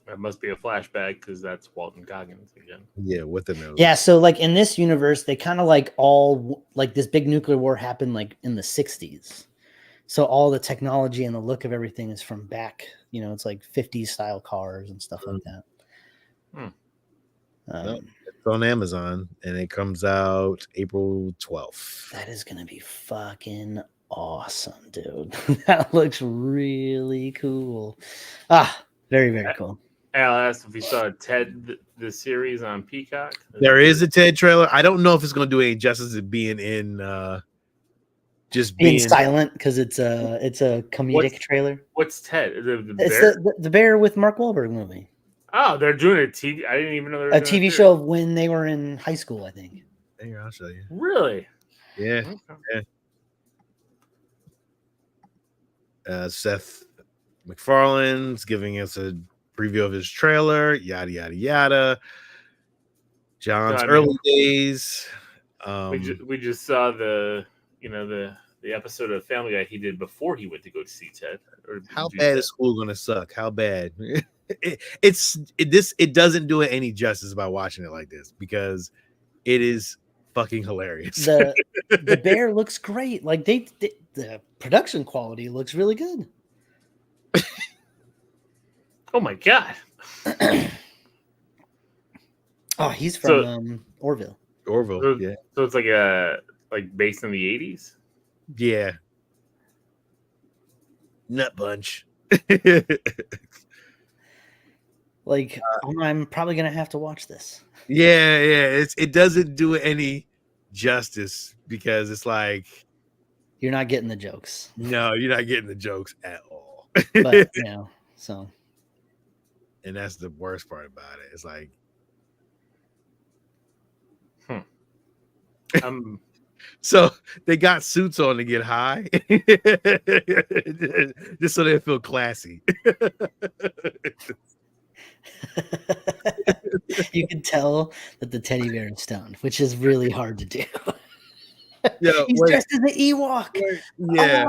That must be a flashback because that's Walton Goggins again. Yeah, with the nose. Yeah, so like in this universe, they kind of like all like this big nuclear war happened like in the 60s. So all the technology and the look of everything is from back, it's like 50s style cars and stuff like that. It's on Amazon and it comes out April 12th. That is going to be fucking awesome, dude. That looks really cool. Very, very cool. Al asked if we saw Ted the series on Peacock. There is a Ted trailer. I don't know if it's going to do any justice to being in just being silent because it's a comedic trailer. What's Ted? It's the bear with Mark Wahlberg movie. Oh, they're doing a TV. I didn't even know they were a TV show of when they were in high school. I think. Here, I'll show you. Really? Yeah. Okay. Yeah. Seth MacFarlane's giving us a preview of his trailer. Yada yada yada. John's early days. We just saw the episode of Family Guy he did before he went to go to see Ted. How bad is school gonna suck? How bad? It doesn't do it any justice by watching it like this because it is fucking hilarious. The bear looks great. Like the production quality looks really good. Oh my god. Oh, he's from Orville. Orville, yeah. So it's like based in the 80s? Yeah. Nut bunch. Like I'm probably gonna have to watch this. Yeah. It doesn't do it any justice because it's like you're not getting the jokes. No, you're not getting the jokes at all. But so. And that's the worst part about it. It's like, so they got suits on to get high, just so they feel classy. You can tell that the teddy bear is stoned, which is really hard to do. He's dressed as an Ewok. Yeah,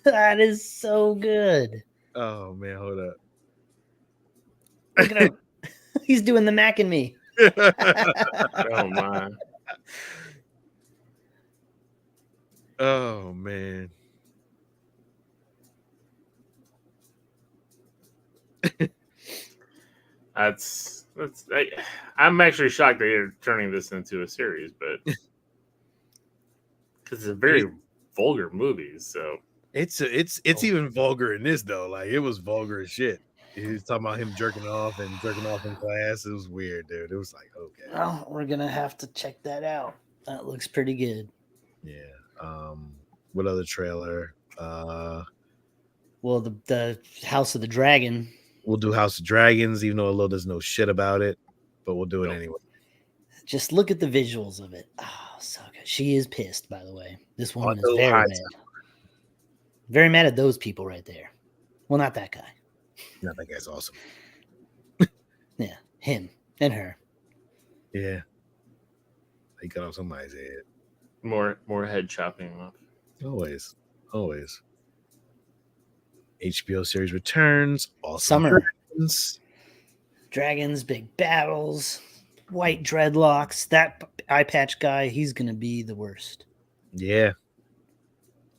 that is so good. Oh man, hold up. Look at him. He's doing the Mac and me. Oh my. Oh man. I'm actually shocked that you're turning this into a series, but because it's a very vulgar movie, so it's even vulgar in this though. Like it was vulgar as shit. He was talking about him jerking off in class. It was weird, dude. It was like, okay. Well, we're gonna have to check that out. That looks pretty good. Yeah. What other trailer? Well, the House of the Dragon. We'll do House of Dragons, even though Alil doesn't know shit about it, but we'll do it anyway. Just look at the visuals of it. Oh, so good. She is pissed, by the way. This woman is very mad. Very mad at those people right there. Well, not that guy. No, that guy's awesome. Yeah, him and her. Yeah. He cut off somebody's head. More head chopping up. Always. HBO series returns. Awesome. Summer. Dragons, big battles, white dreadlocks. That eye patch guy, he's going to be the worst. Yeah.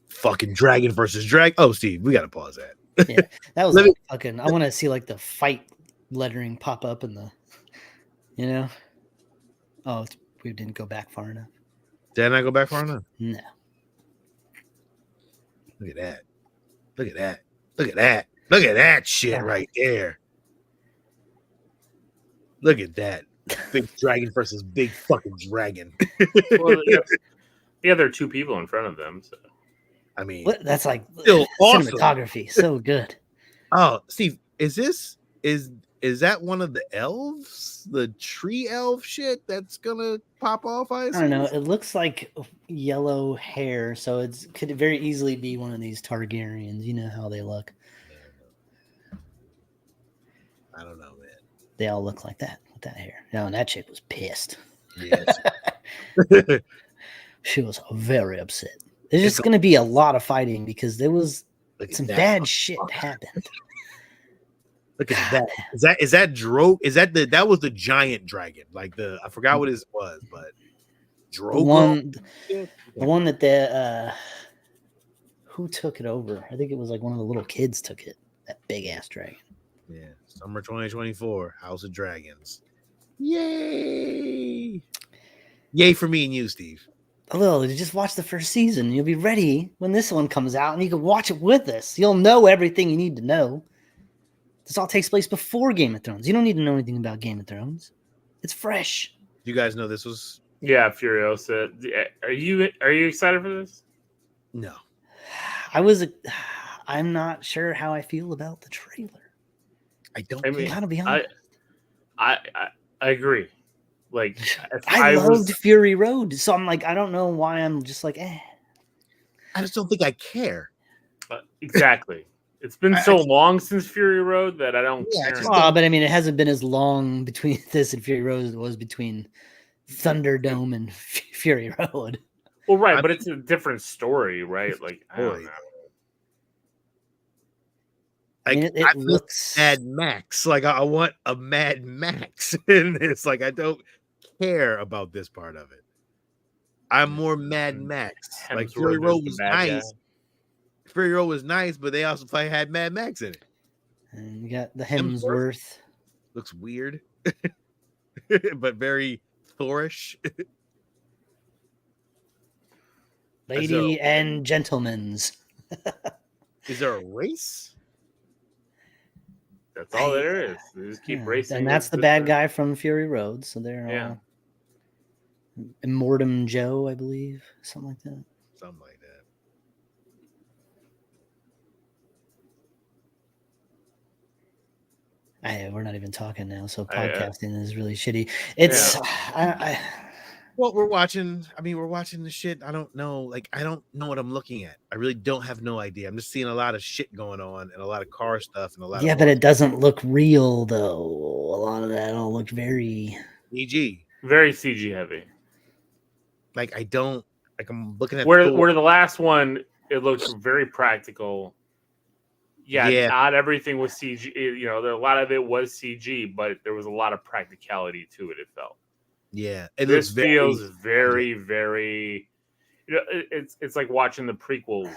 Fucking dragon versus dragon. Oh, Steve, we got to pause that. Yeah, that was like fucking. I want to see like the fight lettering pop up in the, Oh, we didn't go back far enough. Did I not go back far enough? No. Look at that. Look at that. Look at that. Look at that shit right there. Look at that. Big dragon versus big fucking dragon. Well, yeah, there are two people in front of them. So. I mean, that's like still awesome. Cinematography, so good. Oh, Steve, is is that one of the elves, the tree elf shit that's gonna pop off? I don't know. It looks like yellow hair, so it could very easily be one of these Targaryens. You know how they look. I don't know, man. They all look like that with that hair. No, and that chick was pissed. Yes. She was very upset. There's just going to be a lot of fighting because there was some bad shit happened. Look at that. Is that that was the giant dragon? Like I forgot what it was, but Drogo. The one that who took it over? I think it was like one of the little kids took it. That big ass dragon. Yeah, summer 2024, House of Dragons. Yay! Yay for me and you, Steve. Hello, just watch the first season. You'll be ready when this one comes out, and you can watch it with us. You'll know everything you need to know. This all takes place before Game of Thrones. You don't need to know anything about Game of Thrones. It's fresh. You guys know this was? Yeah, Furiosa. Are you excited for this? No. I'm not sure how I feel about the trailer. I mean, gotta be honest. I agree. Like I loved Fury Road, so I'm like, I don't know why I'm just like, eh. I just don't think I care. Exactly. It's been so long since Fury Road that I don't care. But I mean, it hasn't been as long between this and Fury Road as it was between Thunderdome and Fury Road. Well, right, but it's a different story, right? Like, I don't know. Like, I mean, it looks Mad Max. Like, I want a Mad Max in this. Like, I don't care about this part of it. I'm more Mad Max. Like, Fury Road was nice. Fury Road was nice, but they also had Mad Max in it. And you got the Hemsworth. Looks weird, but very Thorish. Lady and gentlemen's. Is there a race? That's all there is. They just keep racing. And that's the bad guy from Fury Road. So they're all Immortum Joe, I believe. Something like that. Something like that. We're not even talking now, so podcasting is really shitty. It's well, we're watching the shit. I don't know. Like, I don't know what I'm looking at. I really don't have no idea. I'm just seeing a lot of shit going on and a lot of car stuff and a lot of but it doesn't look real though. A lot of that all looked very CG. Very CG heavy. Like, I don't I'm looking at where the last one, it looks very practical. Yeah, not everything was CG. You know, a lot of it was CG, but there was a lot of practicality to it. It felt. Yeah, this feels very, very. You know, it's like watching the prequels.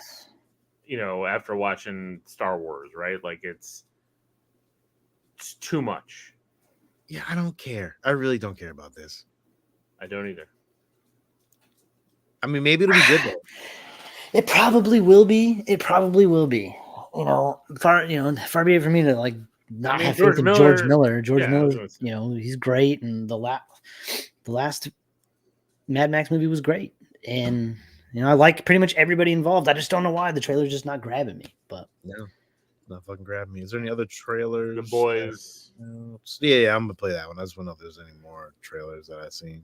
You know, after watching Star Wars, right? Like it's too much. Yeah, I don't care. I really don't care about this. I don't either. I mean, maybe it'll be good though. It probably will be. You know, far be it for me to like not have faith in George Miller. George Miller, you know, he's great, and the last Mad Max movie was great, and you know, I like pretty much everybody involved. I just don't know why the trailer's just not grabbing me. But no, not fucking grabbing me. Is there any other trailers? The Boys. Yeah, I'm gonna play that one. I just want to know if there's any more trailers that I've seen.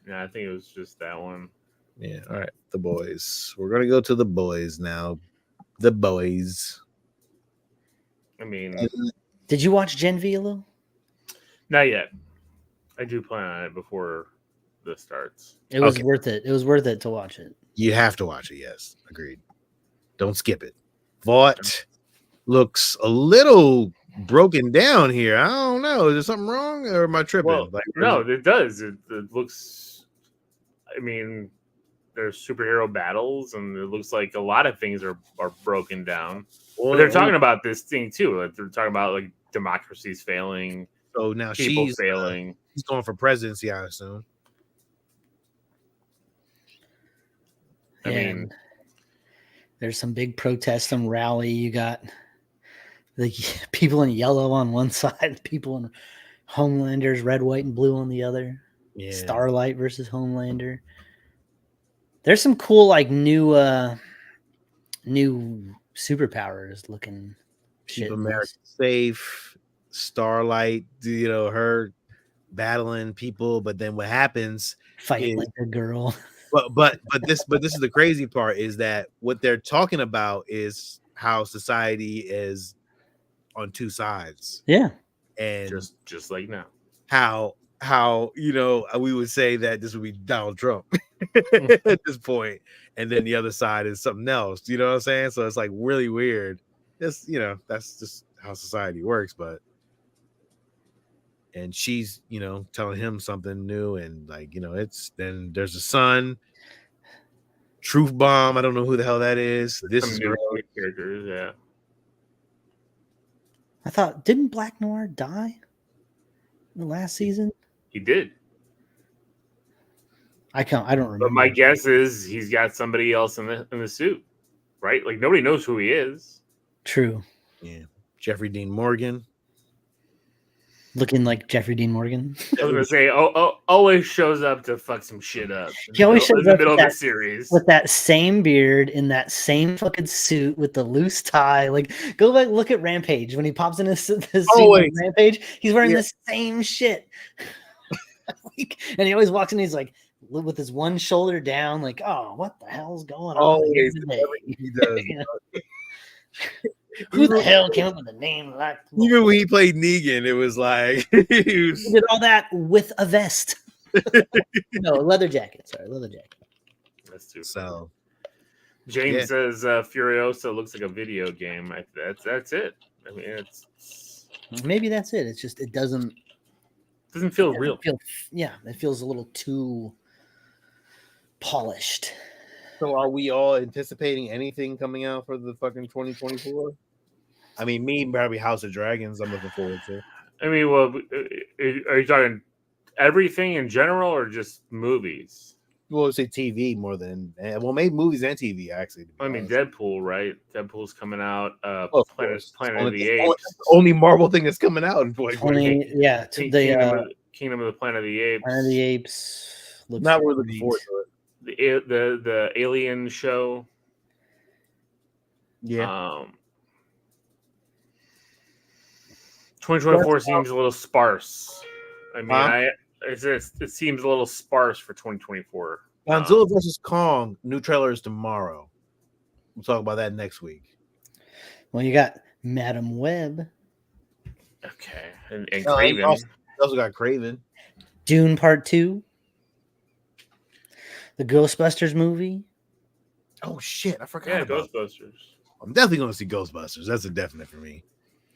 Yeah, I think it was just that one. Yeah, all right, The Boys. We're gonna go to The Boys now. The Boys. I mean, did you watch Gen V, Alil? Not yet. I do plan on it before this starts. It was worth it. It was worth it to watch it. You have to watch it. Yes, agreed. Don't skip it. Vought looks a little broken down here. I don't know. Is there something wrong, or am I tripping? Well, no, it does. It looks. I mean, there's superhero battles, and it looks like a lot of things are broken down. But they're talking about this thing too. Like, they're talking about like democracy's failing. So now people failing. She's going for presidency, I assume. I mean, there's some big protest, some rally. You got the people in yellow on one side, people in Homelanders, red, white, and blue on the other. Yeah. Starlight versus Homelander. There's some cool like new superpowers looking shit. Keep America safe. Starlight, her battling people, but then what happens Fight is like a girl. But this is the crazy part, is that what they're talking about is how society is on two sides. Yeah. And just like now. How we would say that this would be Donald Trump at this point, and then the other side is something else. You know what I'm saying? So it's like really weird. It's that's just how society works. And she's telling him something new, and it's then there's a son. Truth bomb. I don't know who the hell that is. This Some is new real. characters, yeah. I thought, didn't Black Noir die in the last season? He did. I don't remember. But my guess is he's got somebody else in the suit, right? Like nobody knows who he is. True. Yeah, Jeffrey Dean Morgan. Looking like Jeffrey Dean Morgan. I was gonna say, always shows up to fuck some shit up. He always shows in the up middle of with the series with that same beard in that same fucking suit with the loose tie. Like, go back, look at Rampage when he pops in his suit on Rampage. He's wearing the same shit. And he always walks in. He's like with his one shoulder down. Like, oh, what the hell's going on? Always he does. Who the hell came up with a name like that? Even when he played Negan, it was like he did all that with a vest. No, leather jacket. Sorry, leather jacket. That's too. So James says Furiosa looks like a video game. That's it. I mean, it's maybe that's it. It's just it doesn't feel real. It feels a little too polished. So are we all anticipating anything coming out for the fucking 2024? I mean, me, probably House of Dragons, I'm looking forward to. I mean, well, are you talking everything in general or just movies? Well, say TV more than maybe movies and TV actually. I mean, Deadpool, right? Deadpool's coming out. Planet of the Apes. Only Marvel thing that's coming out in 2024. Kingdom of the Planet of the Apes. Planet of the Apes. Not really looking forward to it. The Alien show. Yeah. 2024 seems a little sparse. I mean, it seems a little sparse for 2024. Godzilla vs. Kong, new trailer is tomorrow. We'll talk about that next week. Well, you got Madam Web. Okay. And Craven. Also got Craven. Dune Part 2. The Ghostbusters movie. Oh, shit. I forgot about Ghostbusters. I'm definitely going to see Ghostbusters. That's a definite for me.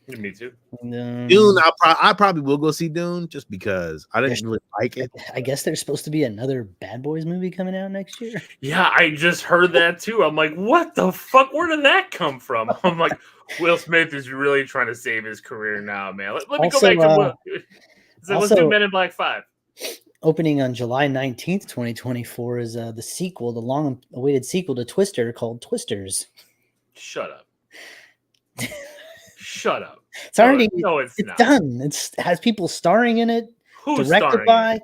Me too. Dune, I probably will go see Dune just because I didn't really like it. I guess there's supposed to be another Bad Boys movie coming out next year. Yeah, I just heard that too. I'm like, what the fuck? Where did that come from? I'm like, Will Smith is really trying to save his career now, man. Let me go back to Will. Let's do Men in Black 5. Opening on July 19th, 2024 is the sequel, the long-awaited sequel to Twister called Twisters. Shut up. Shut up. It's already it's not. Done. It has people starring in it. Who's directed by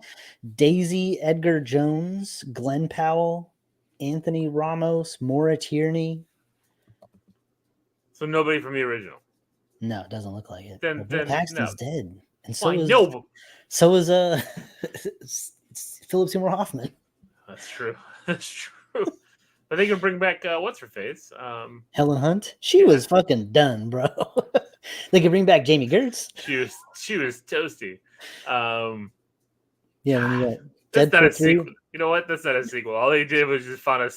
Daisy Edgar Jones, Glenn Powell, Anthony Ramos, Maura Tierney. So nobody from the original. No, it doesn't look like it. Then Paxton's dead, and so is Philip Seymour Hoffman. That's true. That's true. But they can bring back what's her face? Helen Hunt. She was fucking done, bro. They could bring back Jamie Gertz. She was toasty. When you got that's Deadpool not a 3. sequel. You know what? That's not a sequel. All they did was just find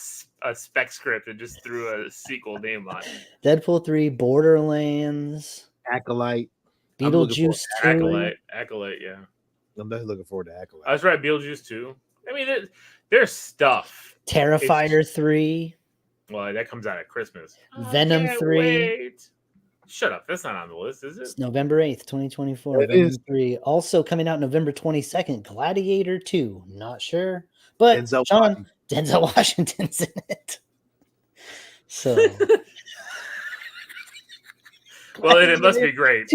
a spec script and just threw a sequel name on it. Deadpool 3, Borderlands, Acolyte, Beetlejuice 2. Acolyte, yeah. I'm definitely looking forward to Acolyte. I was right, Beetlejuice 2. I mean, there's stuff. Terrifier 3. Well, that comes out at Christmas. Venom 3. Wait. Shut up. That's not on the list, is it? It's November 8th, 2024. Venom 3. Also coming out November 22nd, Gladiator 2. Not sure. But Denzel Washington's in it. So well, it must be great.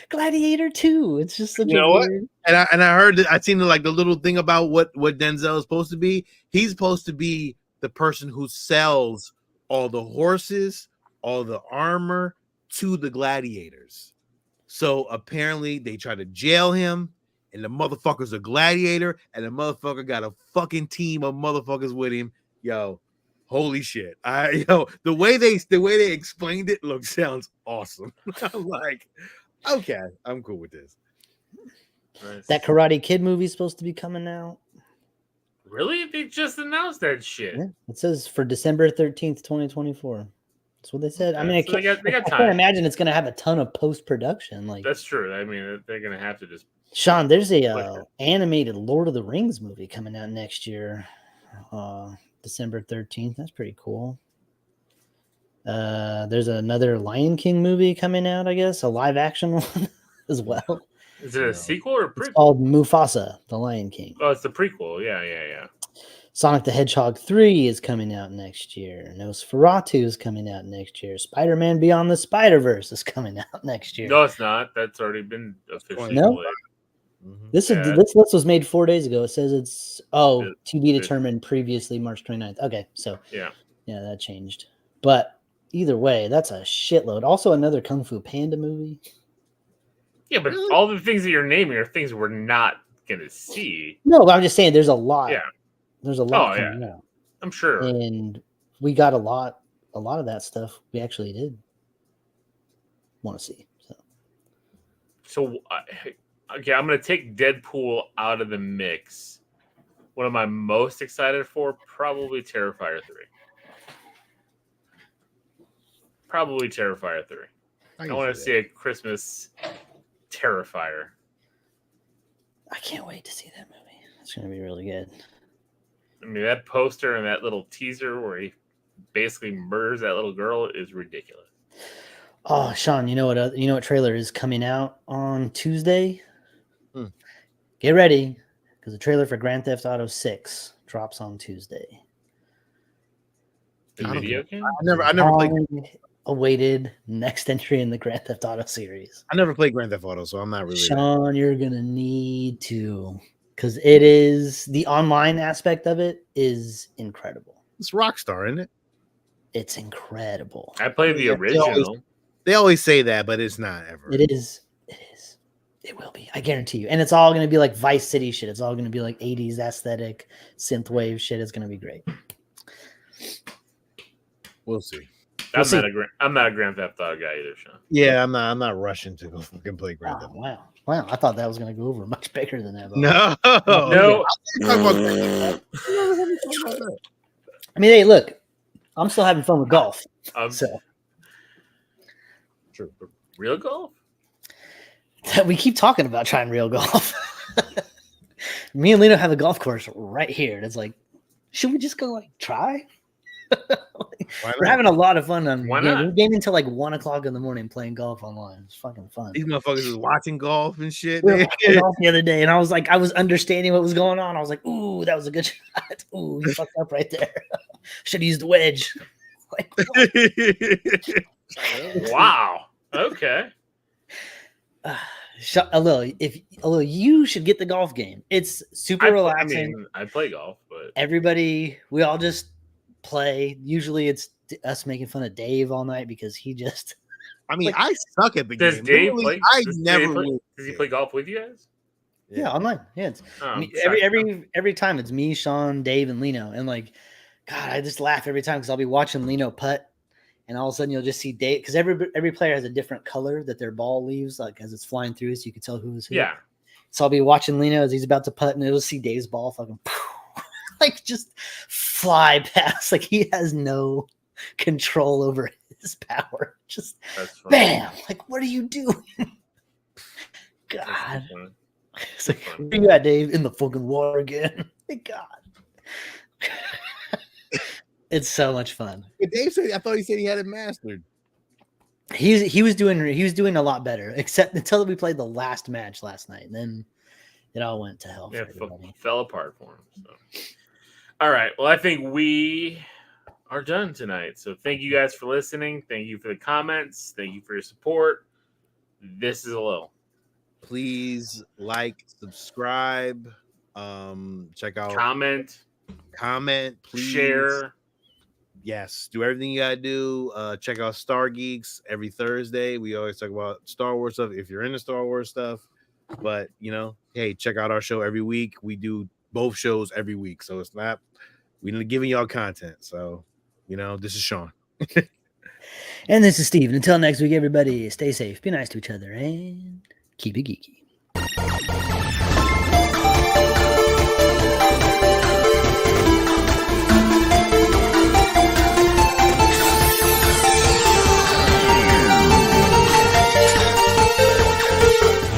Gladiator 2. It's just such weird. And I heard that I seen the little thing about what Denzel is supposed to be. He's supposed to be the person who sells all the horses, all the armor to the gladiators. So apparently they try to jail him, and the motherfucker's a gladiator, and the motherfucker got a fucking team of motherfuckers with him. Yo, holy shit! The way they explained it sounds awesome. I'm like, okay, I'm cool with this. Nice. That Karate Kid movie is supposed to be coming out. Really? They just announced that shit. Yeah, it says for December 13th, 2024. That's what they said. I mean, So they got I time. can't imagine it's going to have a ton of post-production. Like, that's true. I mean, they're gonna have to just. Sean, there's a animated Lord of the Rings movie coming out next year, December 13th. That's pretty cool. There's another Lion King movie coming out, I guess, a live action one as well. Is it a sequel or a prequel? It's called Mufasa, the Lion King. Oh, it's the prequel. Yeah. Sonic the Hedgehog 3 is coming out next year. Nosferatu is coming out next year. Spider-Man Beyond the Spider-Verse is coming out next year. No, it's not. That's already been officially No? delayed. This list was made 4 days ago. It says it's to be determined previously March 29th. Okay, so yeah, that changed. But either way, that's a shitload. Also, another Kung Fu Panda movie. Yeah, but all the things that you're naming are things we're not gonna see. No, but I'm just saying there's a lot. Yeah. There's a lot coming out. I'm sure. And we got a lot of that stuff we actually did want to see. So okay, I'm going to take Deadpool out of the mix. What am I most excited for? Probably Terrifier 3. Probably Terrifier 3. I want to see a Christmas Terrifier. I can't wait to see that movie. It's going to be really good. I mean, that poster and that little teaser where he basically murders that little girl is ridiculous. Oh, Sean, you know what trailer is coming out on Tuesday? Get ready, because the trailer for Grand Theft Auto 6 drops on Tuesday. The video game? I never played. Awaited next entry in the Grand Theft Auto series. I never played Grand Theft Auto, so I'm not really. Sean, you're gonna need to, because it is the online aspect of it is incredible. It's Rockstar, isn't it? It's incredible. I played the original. They always say that, but it's not ever. It is. It will be. I guarantee you. And it's all going to be like Vice City shit. It's all going to be like 80s aesthetic, synthwave shit. It's going to be great. We'll see. I'm not a Grand Theft Auto guy either, Sean. Yeah, I'm not rushing to go fucking play Grand Theft Auto. Wow. I thought that was going to go over much bigger than that. No. I mean, hey, look, I'm still having fun with golf. So true. Real golf? We keep talking about trying real golf. Me and Lino have a golf course right here. And it's like, should we just go try? We're having a lot of fun. Why not? We're gaming until 1 o'clock in the morning playing golf online. It's fucking fun. These motherfuckers is watching golf and shit. We were watching golf the other day, and I was understanding what was going on. I was like, ooh, that was a good shot. Ooh, you fucked up right there. Should have used the wedge. Wow. Okay. Alil, you should get the golf game. It's super relaxing. I play golf, but we all just play. Usually it's us making fun of Dave all night because he just. I mean, I suck at the does game. Dave play? Does he play golf with you guys? Yeah, online. Yeah, it's every time it's me, Sean, Dave, and Lino, and God, I just laugh every time because I'll be watching Lino putt. And all of a sudden, you'll just see Dave, because every player has a different color that their ball leaves, as it's flying through, so you can tell who's who. Yeah. So I'll be watching Lino as he's about to putt, and you'll see Dave's ball fucking just fly past. He has no control over his power. Just bam! What are you doing? God. It's where you at, Dave? In the fucking water again. Thank God. It's so much fun. But Dave said, I thought he said he had it mastered. He was doing a lot better, except until we played the last match last night, and then it all went to hell. Yeah, fell apart for him. So. All right. Well, I think we are done tonight. So thank you guys for listening. Thank you for the comments. Thank you for your support. This is Alil. Please yes, do everything you gotta do. Check out Star Geeks every Thursday. We always talk about Star Wars stuff if you're into Star Wars stuff. But hey, check out our show every week. We do both shows every week, so it's not we're giving y'all content. So this is Sean. And this is Steve. And until next week, everybody, stay safe, be nice to each other, and keep it geeky.